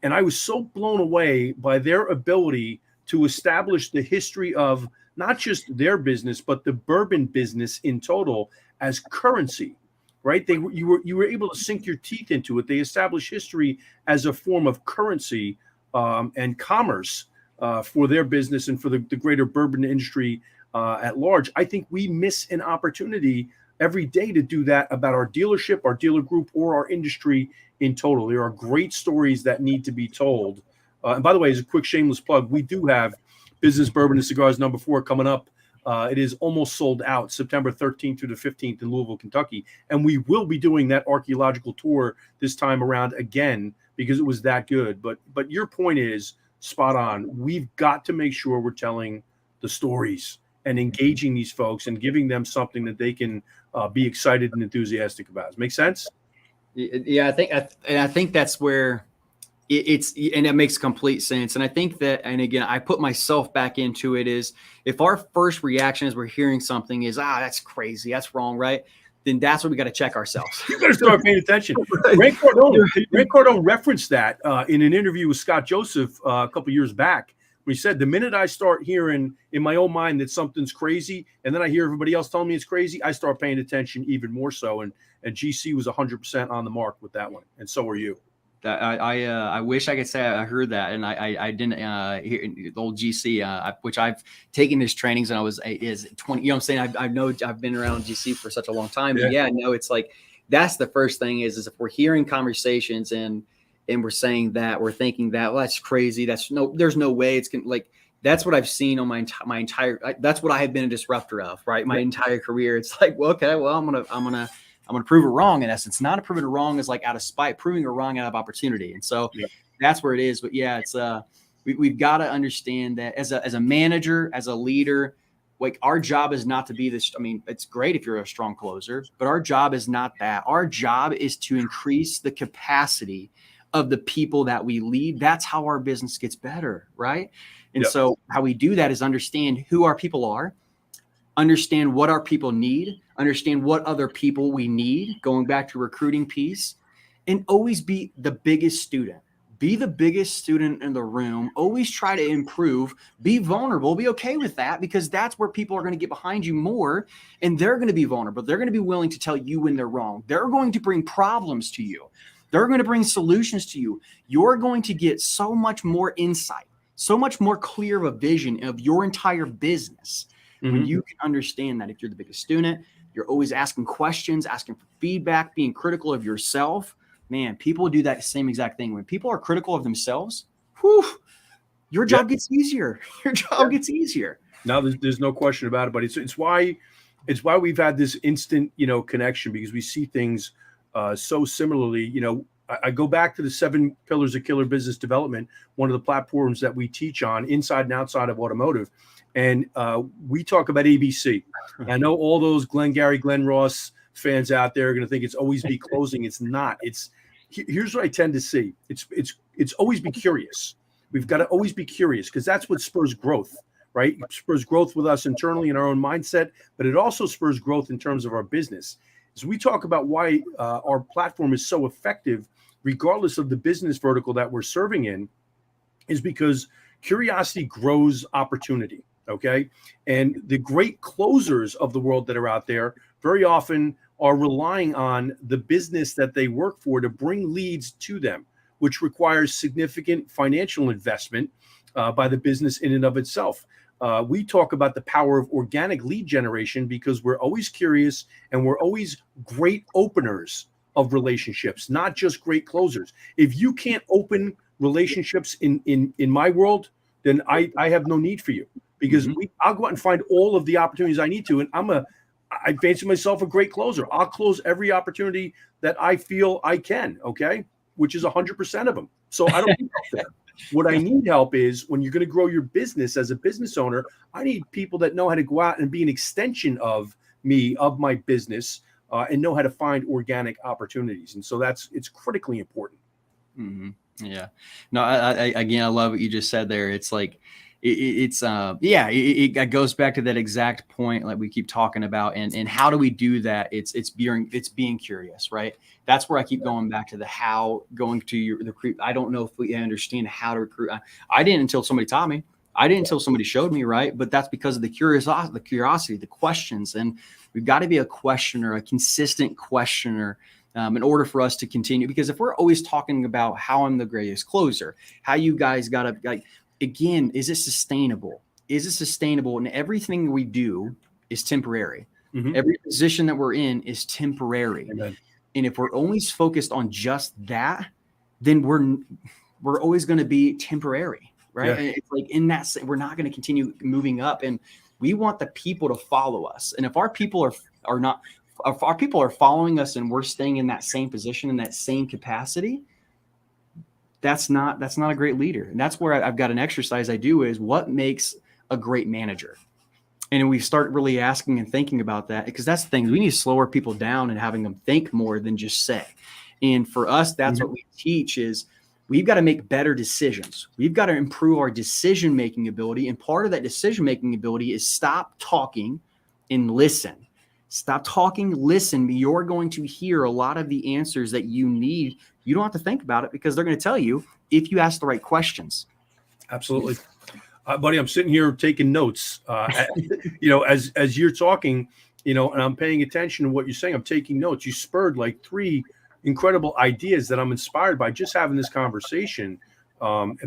And I was so blown away by their ability to establish the history of not just their business, but the bourbon business in total as currency, right? You were able to sink your teeth into it. They established history as a form of currency and commerce for their business and for the greater bourbon industry at large. I think we miss an opportunity every day to do that about our dealership, our dealer group, or our industry in total. There are great stories that need to be told. And by the way, as a quick shameless plug, we do have Business Bourbon and Cigars number 4 coming up. It is almost sold out, September 13th through the 15th in Louisville, Kentucky. And we will be doing that archaeological tour this time around again, because it was that good. But your point is spot on. We've got to make sure we're telling the stories and engaging these folks and giving them something that they can be excited and enthusiastic about. Make sense? Yeah, I think that's where and it makes complete sense. And I think that, and again, I put myself back into it, is if our first reaction as we're hearing something is, that's crazy, that's wrong, right? Then that's what we got to check ourselves. You got to start paying attention. Grant Cardone referenced that in an interview with Scott Joseph a couple years back, where he said, the minute I start hearing in my own mind that something's crazy, and then I hear everybody else telling me it's crazy, I start paying attention even more so. And GC was 100% on the mark with that one. And so are you. I wish I could say I heard that, and I didn't hear the old GC, which I've taken his trainings, and I was 20. You know what I'm saying? I've been around GC for such a long time. But it's like that's the first thing is if we're hearing conversations and we're saying that, we're thinking that, well, that's crazy. There's no way it's like. That's what I've seen on my entire. That's what I have been a disruptor of, right? My entire career. It's like, well, okay, well, I'm gonna prove it wrong. In essence, not proving it wrong is like out of spite, proving it wrong out of opportunity. And so that's where it is. But yeah, it's we've got to understand that as a manager, as a leader, like our job is not to be this. I mean, it's great if you're a strong closer, but our job is not that. Our job is to increase the capacity of the people that we lead. That's how our business gets better, right? And so how we do that is understand who our people are, understand what our people need, understand what other people we need, going back to recruiting piece, and always be the biggest student. Be the biggest student in the room. Always try to improve. Be vulnerable. Be okay with that, because that's where people are going to get behind you more, and they're going to be vulnerable. They're going to be willing to tell you when they're wrong. They're going to bring problems to you. They're going to bring solutions to you. You're going to get so much more insight, so much more clear of a vision of your entire business when you can understand that if you're the biggest student, you're always asking questions, asking for feedback, being critical of yourself. Man, people do that same exact thing. When people are critical of themselves, your job gets easier. Your job gets easier. No, there's no question about it, but it's why we've had this instant, connection, because we see things so similarly. I go back to the 7 pillars of killer business development, one of the platforms that we teach on inside and outside of automotive. And we talk about ABC. I know all those Glenn Ross fans out there are going to think it's always be closing. It's not. Here's what I tend to see. It's always be curious. We've got to always be curious, because that's what spurs growth, right? It spurs growth with us internally in our own mindset, but it also spurs growth in terms of our business. So we talk about why our platform is so effective, regardless of the business vertical that we're serving in, is because curiosity grows opportunity. Okay. And the great closers of the world that are out there very often are relying on the business that they work for to bring leads to them, which requires significant financial investment by the business in and of itself. We talk about the power of organic lead generation because we're always curious and we're always great openers of relationships, not just great closers. If you can't open relationships in my world, then I have no need for you, because I'll go out and find all of the opportunities I need to. And I fancy myself a great closer. I'll close every opportunity that I feel I can, okay, which is 100% of them. So I don't need help there. What I need help is when you're going to grow your business as a business owner, I need people that know how to go out and be an extension of me, of my business, and know how to find organic opportunities. And so it's critically important. Mm-hmm. Yeah. No, I love what you just said there. It's like, it goes back to that exact point like we keep talking about, and how do we do that? It's being curious, right? That's where I keep going back to the how, going to the recruit. I don't know if we understand how to recruit. I didn't until somebody taught me. I didn't until somebody showed me, right? But that's because of the curiosity, the questions, and we've got to be a questioner, a consistent questioner. In order for us to continue, because if we're always talking about how I'm the greatest closer, how you guys got to again, is it sustainable? Is it sustainable? And everything we do is temporary. Every position that we're in is temporary. Amen. And if we're always focused on just that, then we're always going to be temporary, right? Yeah. And it's like in that, we're not going to continue moving up, and we want the people to follow us. And if our people are not, if our people are following us and we're staying in that same position, in that same capacity, that's not a great leader. And that's where I've got an exercise I do is what makes a great manager. And we start really asking and thinking about that, because that's the thing. We need to slow our people down and having them think more than just say. And for us, that's what we teach is we've got to make better decisions. We've got to improve our decision-making ability. And part of that decision-making ability is stop talking and listen. Stop talking, listen. You're going to hear a lot of the answers that you need. You don't have to think about it, because they're going to tell you if you ask the right questions. Absolutely. Buddy, I'm sitting here taking notes, as you're talking, and I'm paying attention to what you're saying. I'm taking notes. You spurred like 3 incredible ideas that I'm inspired by just having this conversation. And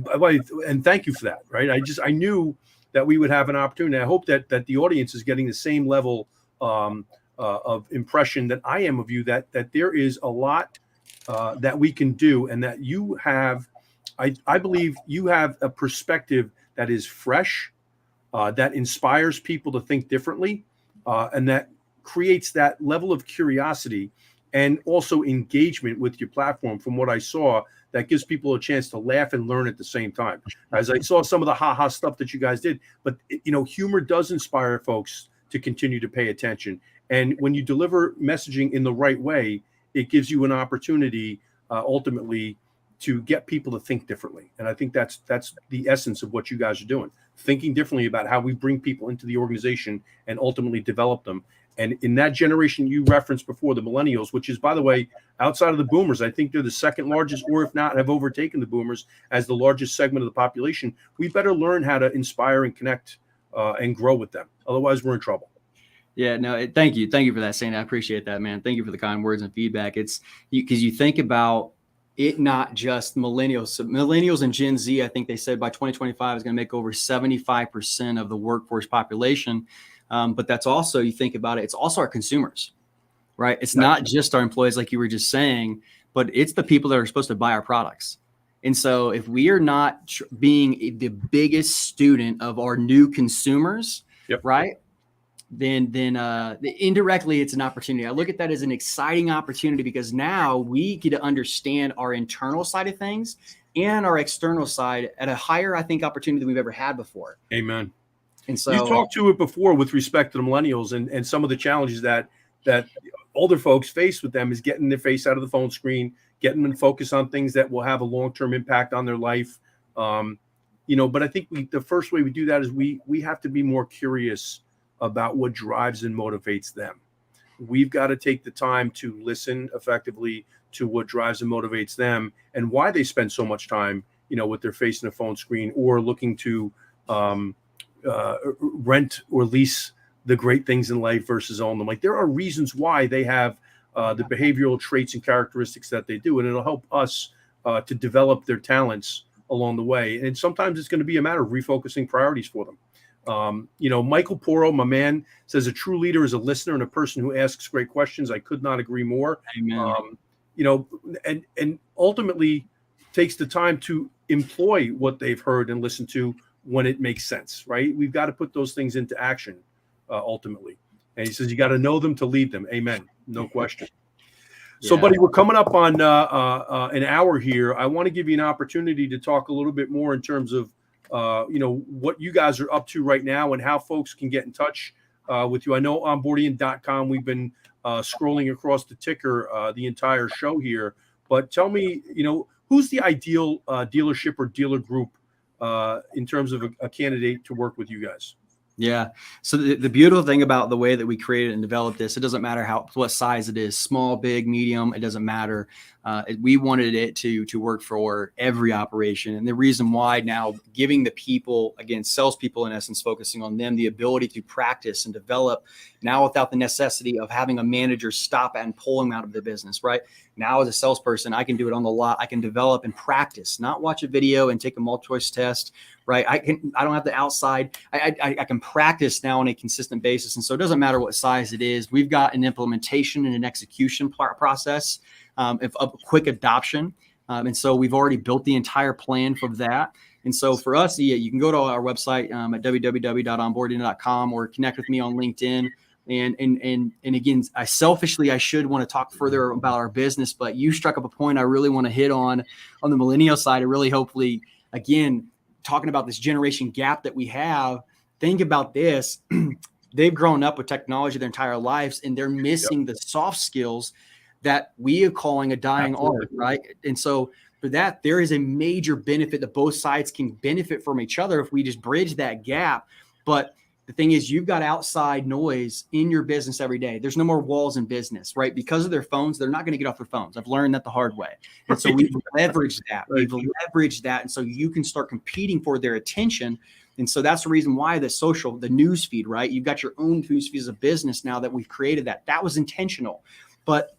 thank you for that. Right. I knew that we would have an opportunity. I hope that the audience is getting the same level of impression that I am of you, that there is a lot that we can do, and that you have, I believe you have a perspective that is fresh, that inspires people to think differently, and that creates that level of curiosity and also engagement with your platform. From what I saw, that gives people a chance to laugh and learn at the same time. As I saw some of the ha-ha stuff that you guys did, but humor does inspire folks to continue to pay attention. And when you deliver messaging in the right way, it gives you an opportunity ultimately to get people to think differently. And I think that's the essence of what you guys are doing, thinking differently about how we bring people into the organization and ultimately develop them. And in that generation you referenced before, the millennials, which is, by the way, outside of the boomers, I think they're the second largest, or if not, have overtaken the boomers as the largest segment of the population. We better learn how to inspire and connect and grow with them. Otherwise, we're in trouble. Yeah, no, thank you. Thank you for that, Sandy. I appreciate that, man. Thank you for the kind words and feedback. It's because you think about it, not just millennials. So millennials and Gen Z, I think they said by 2025 is going to make over 75% of the workforce population. But that's also, you think about it, it's also our consumers, right? It's not just our employees, like you were just saying, but it's the people that are supposed to buy our products. And so if we are not being the biggest student of our new consumers, right, then indirectly it's an opportunity. I look at that as an exciting opportunity because now we get to understand our internal side of things and our external side at a higher, I think, opportunity than we've ever had before. Amen. And so you talked to it before with respect to the millennials and some of the challenges that older folks face with them is getting their face out of the phone screen, getting them to focus on things that will have a long-term impact on their life. But I think the first way we do that is we have to be more curious about what drives and motivates them. We've got to take the time to listen effectively to what drives and motivates them and why they spend so much time, with their face in a phone screen or looking to rent or lease the great things in life versus own them. Like, there are reasons why they have the behavioral traits and characteristics that they do, and it'll help us to develop their talents along the way. And sometimes it's going to be a matter of refocusing priorities for them. Michael Poro, my man, says a true leader is a listener and a person who asks great questions. I could not agree more. Amen. And ultimately takes the time to employ what they've heard and listened to when it makes sense, right? We've got to put those things into action ultimately. And he says, you got to know them to lead them. Amen. No question. So, buddy, we're coming up on an hour here. I want to give you an opportunity to talk a little bit more in terms of what you guys are up to right now and how folks can get in touch with you. I know Onboardian.com, we've been scrolling across the ticker the entire show here, but tell me, who's the ideal dealership or dealer group in terms of a candidate to work with you guys? Yeah. So the beautiful thing about the way that we created and developed this, it doesn't matter what size it is, small, big, medium, it doesn't matter. We wanted it to work for every operation. And the reason why now, giving the people, again, salespeople in essence, focusing on them, the ability to practice and develop now without the necessity of having a manager stop and pull them out of the business, right? Now as a salesperson, I can do it on the lot. I can develop and practice, not watch a video and take a multiple choice test, right? I don't have the outside. I can practice now on a consistent basis. And so it doesn't matter what size it is. We've got an implementation and an execution process of quick adoption. And so we've already built the entire plan for that. And so for us, you can go to our website at www.onboardian.com or connect with me on LinkedIn. And again, I should want to talk further about our business, but you struck up a point I really want to hit on the millennial side. And really, hopefully, again, talking about this generation gap that we have, think about this. They've grown up with technology their entire lives, and they're missing the soft skills that we are calling a dying art, right? And so for that, there is a major benefit that both sides can benefit from each other if we just bridge that gap. But the thing is, you've got outside noise in your business every day. There's no more walls in business, right? Because of their phones, they're not going to get off their phones. I've learned that the hard way. And so we've leveraged that. We've leveraged that. And so you can start competing for their attention. And so that's the reason why the news feed, right? You've got your own news feed as a business now that we've created that. That was intentional. But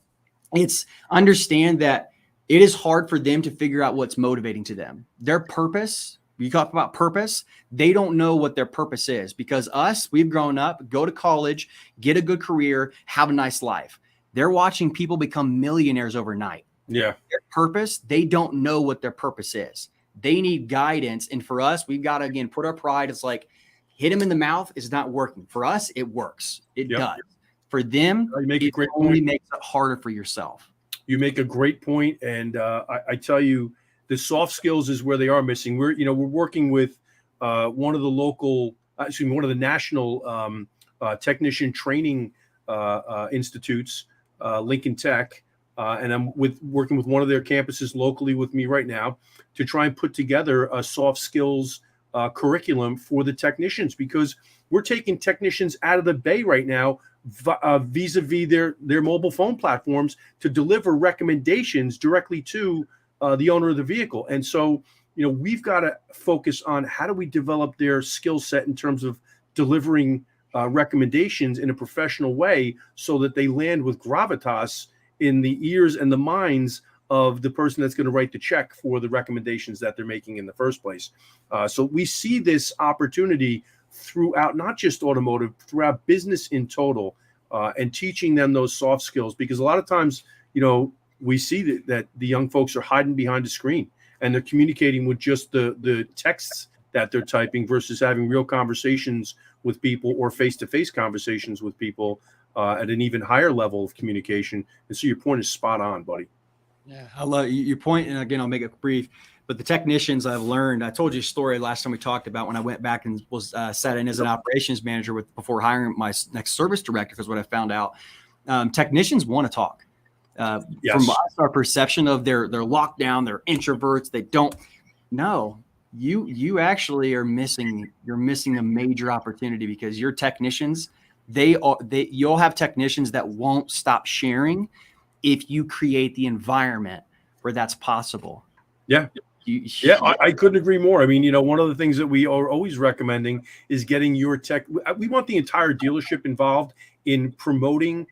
it's understand that it is hard for them to figure out what's motivating to them. Their purpose, you talk about purpose, they don't know what their purpose is because we've grown up, go to college, get a good career, have a nice life. They're watching people become millionaires overnight. Yeah. Their purpose, they don't know what their purpose is. They need guidance. And for us, we've got to, again, put our pride. It's like hit them in the mouth is not working. For us, it works. It does. For them, it only makes it harder for yourself. You make a great point, and I tell you, the soft skills is where they are missing. We're working with one of the national technician training institutes, Lincoln Tech, and I'm working with one of their campuses locally with me right now to try and put together a soft skills curriculum for the technicians because we're taking technicians out of the bay right now vis-a-vis their mobile phone platforms to deliver recommendations directly to the owner of the vehicle. And so, we've got to focus on how do we develop their skill set in terms of delivering recommendations in a professional way so that they land with gravitas in the ears and the minds of the person that's going to write the check for the recommendations that they're making in the first place. So we see this opportunity throughout, not just automotive, throughout business in total, and teaching them those soft skills, because a lot of times, we see that the young folks are hiding behind a screen and they're communicating with just the texts that they're typing versus having real conversations with people or face-to-face conversations with people at an even higher level of communication. And so your point is spot on, buddy. Yeah, I love your point. And again, I'll make it brief, but the technicians I've learned, I told you a story last time we talked about when I went back and was sat in as an operations manager before hiring my next service director, because what I found out, technicians want to talk. Yes. From our perception of they're locked down, they're introverts, they don't know. You actually are missing a major opportunity, because your technicians, you'll have technicians that won't stop sharing if you create the environment where that's possible. Yeah. I couldn't agree more. I mean, one of the things that we are always recommending is getting your tech. We want the entire dealership involved in promoting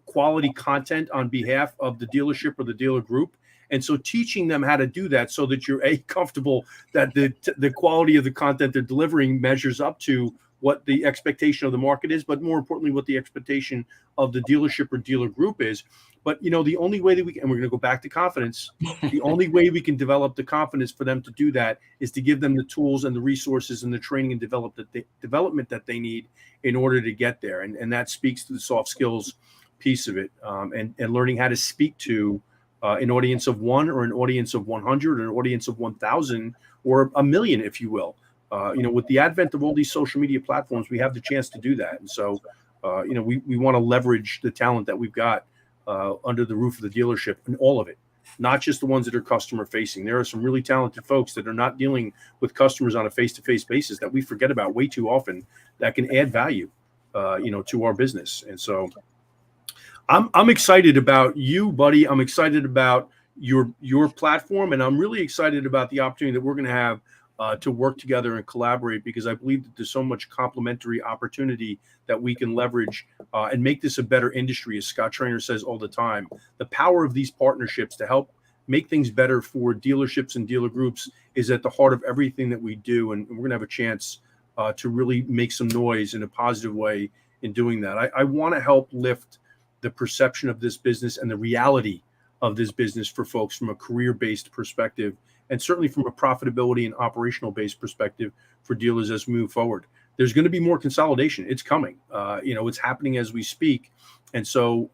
quality content on behalf of the dealership or the dealer group. And so teaching them how to do that so that you're comfortable that the quality of the content they're delivering measures up to what the expectation of the market is, but more importantly, what the expectation of the dealership or dealer group is. But, the only way that and we're going to go back to confidence, the only way we can develop the confidence for them to do that is to give them the tools and the resources and the training and development that they need in order to get there. And that speaks to the soft skills piece of it, and learning how to speak to an audience of 1 or an audience of 100 or an audience of 1,000 or a million, if you will. With the advent of all these social media platforms, we have the chance to do that. And so, we want to leverage the talent that we've got under the roof of the dealership, and all of it, not just the ones that are customer facing. There are some really talented folks that are not dealing with customers on a face-to-face basis that we forget about way too often that can add value, to our business. And so I'm excited about you, buddy. I'm excited about your platform, and I'm really excited about the opportunity that we're going to have to work together and collaborate, because I believe that there's so much complementary opportunity that we can leverage and make this a better industry. As Scott Trainer says all the time, the power of these partnerships to help make things better for dealerships and dealer groups is at the heart of everything that we do. And we're going to have a chance to really make some noise in a positive way in doing that. I want to help lift the perception of this business and the reality of this business for folks from a career-based perspective, and certainly from a profitability and operational-based perspective for dealers as we move forward. There's going to be more consolidation. It's coming. It's happening as we speak. And so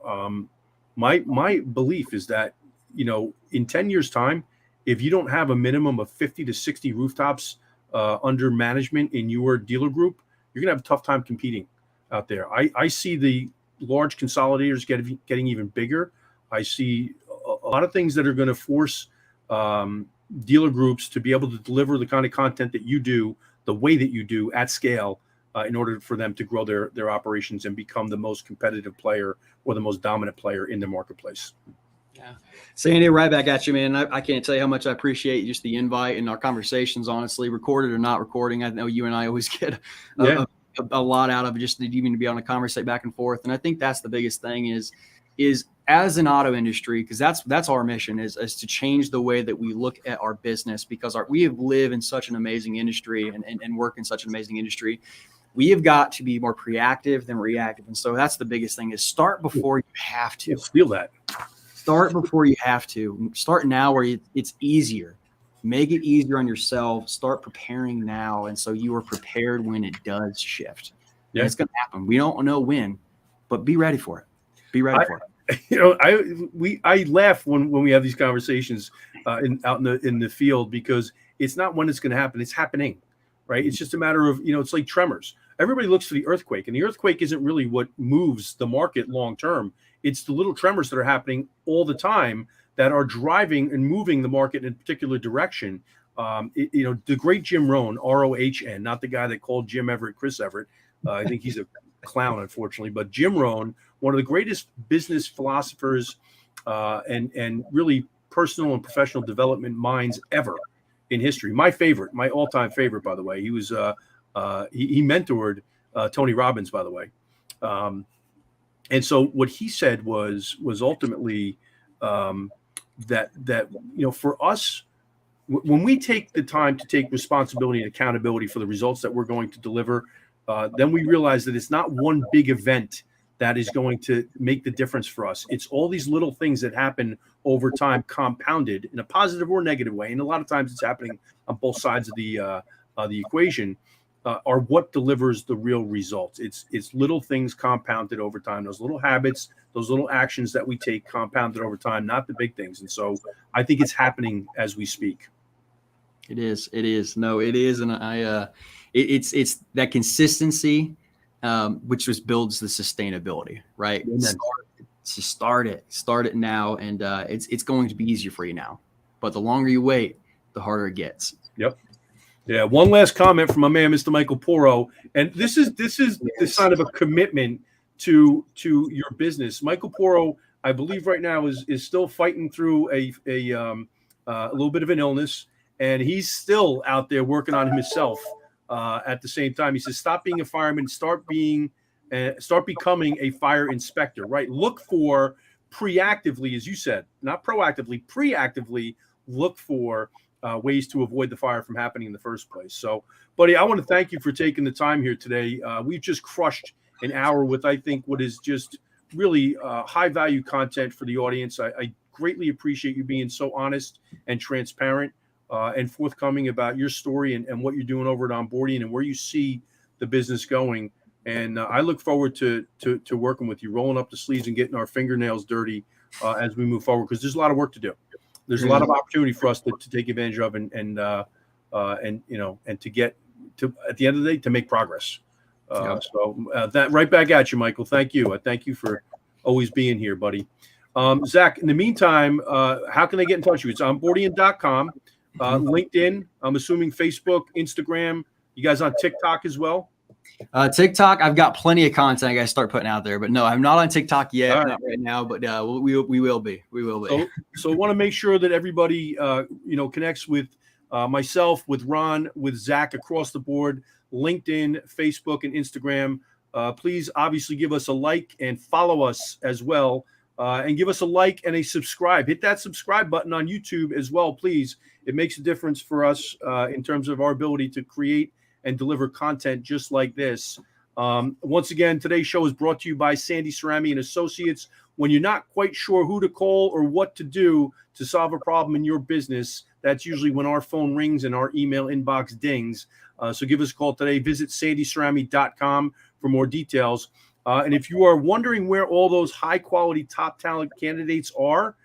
my belief is that, in 10 years' time, if you don't have a minimum of 50 to 60 rooftops under management in your dealer group, you're going to have a tough time competing out there. I see the large consolidators getting even bigger. I see a lot of things that are going to force dealer groups to be able to deliver the kind of content that you do, the way that you do at scale, in order for them to grow their operations and become the most competitive player or the most dominant player in the marketplace. Yeah. Sandy, right back at you, man. I can't tell you how much I appreciate just the invite and our conversations, honestly, recorded or not recording. I know you and I always get a lot out of it, just even to be able to conversate back and forth. And I think that's the biggest thing is as an auto industry, because that's our mission is to change the way that we look at our business, because we have lived in such an amazing industry and work in such an amazing industry. We have got to be more proactive than reactive. And so that's the biggest thing is start before you have to. Feel that. Start before you have to. Start now where it's easier. Make it easier on yourself. Start preparing now. And so you are prepared when it does shift. Yeah. And it's going to happen. We don't know when, but be ready for it. Be ready for it. I laugh when we have these conversations out in the field, because it's not when it's going to happen. It's happening, right? It's just a matter of, it's like tremors. Everybody looks for the earthquake, and the earthquake isn't really what moves the market long term. It's the little tremors that are happening all the time that are driving and moving the market in a particular direction. The great Jim Rohn, Rohn, not the guy that called Jim Everett Chris Everett. I think he's a clown, unfortunately, but Jim Rohn, one of the greatest business philosophers and really personal and professional development minds ever in history. My favorite, my all-time favorite, by the way. He was he mentored Tony Robbins, by the way. And so what he said was ultimately that for us, when we take the time to take responsibility and accountability for the results that we're going to deliver, then we realize that it's not one big event that is going to make the difference for us. It's all these little things that happen over time, compounded in a positive or negative way. And a lot of times it's happening on both sides of the equation, are what delivers the real results. It's little things compounded over time, those little habits, those little actions that we take compounded over time, not the big things. And so I think it's happening as we speak. It is. No, it is. And it's that consistency, which just builds the sustainability, right? Start it now. And it's going to be easier for you now, but the longer you wait, the harder it gets. Yep. Yeah. One last comment from my man, Mr. Michael Poro. And this is the sign of a commitment to your business. Michael Poro, I believe right now is still fighting through a little bit of an illness, and he's still out there working on himself. At the same time, he says, stop being a fireman, start becoming a fire inspector, right? Look for preactively, as you said, not proactively, preactively look for ways to avoid the fire from happening in the first place. So, buddy, I want to thank you for taking the time here today. We've just crushed an hour with, I think, what is just really high value content for the audience. I greatly appreciate you being so honest and transparent and forthcoming about your story and what you're doing over at Onboardian and where you see the business going. And I look forward to working with you, rolling up the sleeves and getting our fingernails dirty as we move forward, because there's a lot of work to do. There's a lot of opportunity for us to take advantage of and to get to, at the end of the day, to make progress. So that right back at you, Michael. Thank you. I thank you for always being here, buddy. Zach, in the meantime, how can they get in touch with you? It's onboardian.com, LinkedIn, I'm assuming Facebook, Instagram. You guys on TikTok as well? TikTok, I've got plenty of content I got to start putting out there, but no, I'm not on TikTok yet, not right now, but we will be. So I want to make sure that everybody, connects with myself, with Ron, with Zach across the board, LinkedIn, Facebook, and Instagram. Please obviously give us a like and follow us as well, and give us a like and a subscribe. Hit that subscribe button on YouTube as well, please. It makes a difference for us in terms of our ability to create and deliver content just like this. Once again, today's show is brought to you by Sandy Cerami and Associates. When you're not quite sure who to call or what to do to solve a problem in your business, that's usually when our phone rings and our email inbox dings. So give us a call today. Visit sandycerami.com for more details. And if you are wondering where all those high-quality top talent candidates are,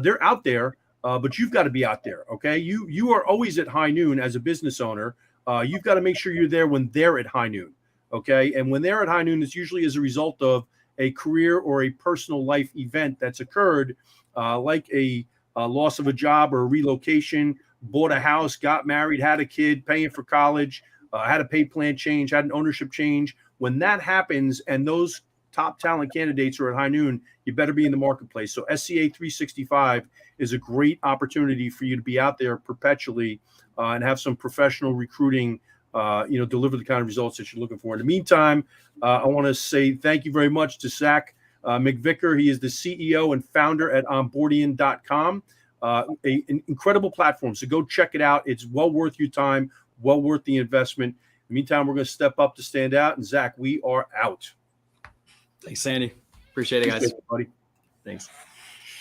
they're out there, but you've got to be out there, okay? You are always at high noon as a business owner. You've got to make sure you're there when they're at high noon, okay? And when they're at high noon, it's usually as a result of a career or a personal life event that's occurred, like a loss of a job or a relocation, bought a house, got married, had a kid, paying for college, had a pay plan change, had an ownership change. When that happens and those top talent candidates are at high noon, you better be in the marketplace. So SCA 365 is a great opportunity for you to be out there perpetually and have some professional recruiting, deliver the kind of results that you're looking for. In the meantime, I want to say thank you very much to Zach McVicker. He is the CEO and founder at Onboardian.com, an incredible platform. So go check it out. It's well worth your time, well worth the investment. In the meantime, we're going to step up to stand out. And Zach, we are out. Thanks, Sandy. Appreciate it, guys. Buddy. Thanks.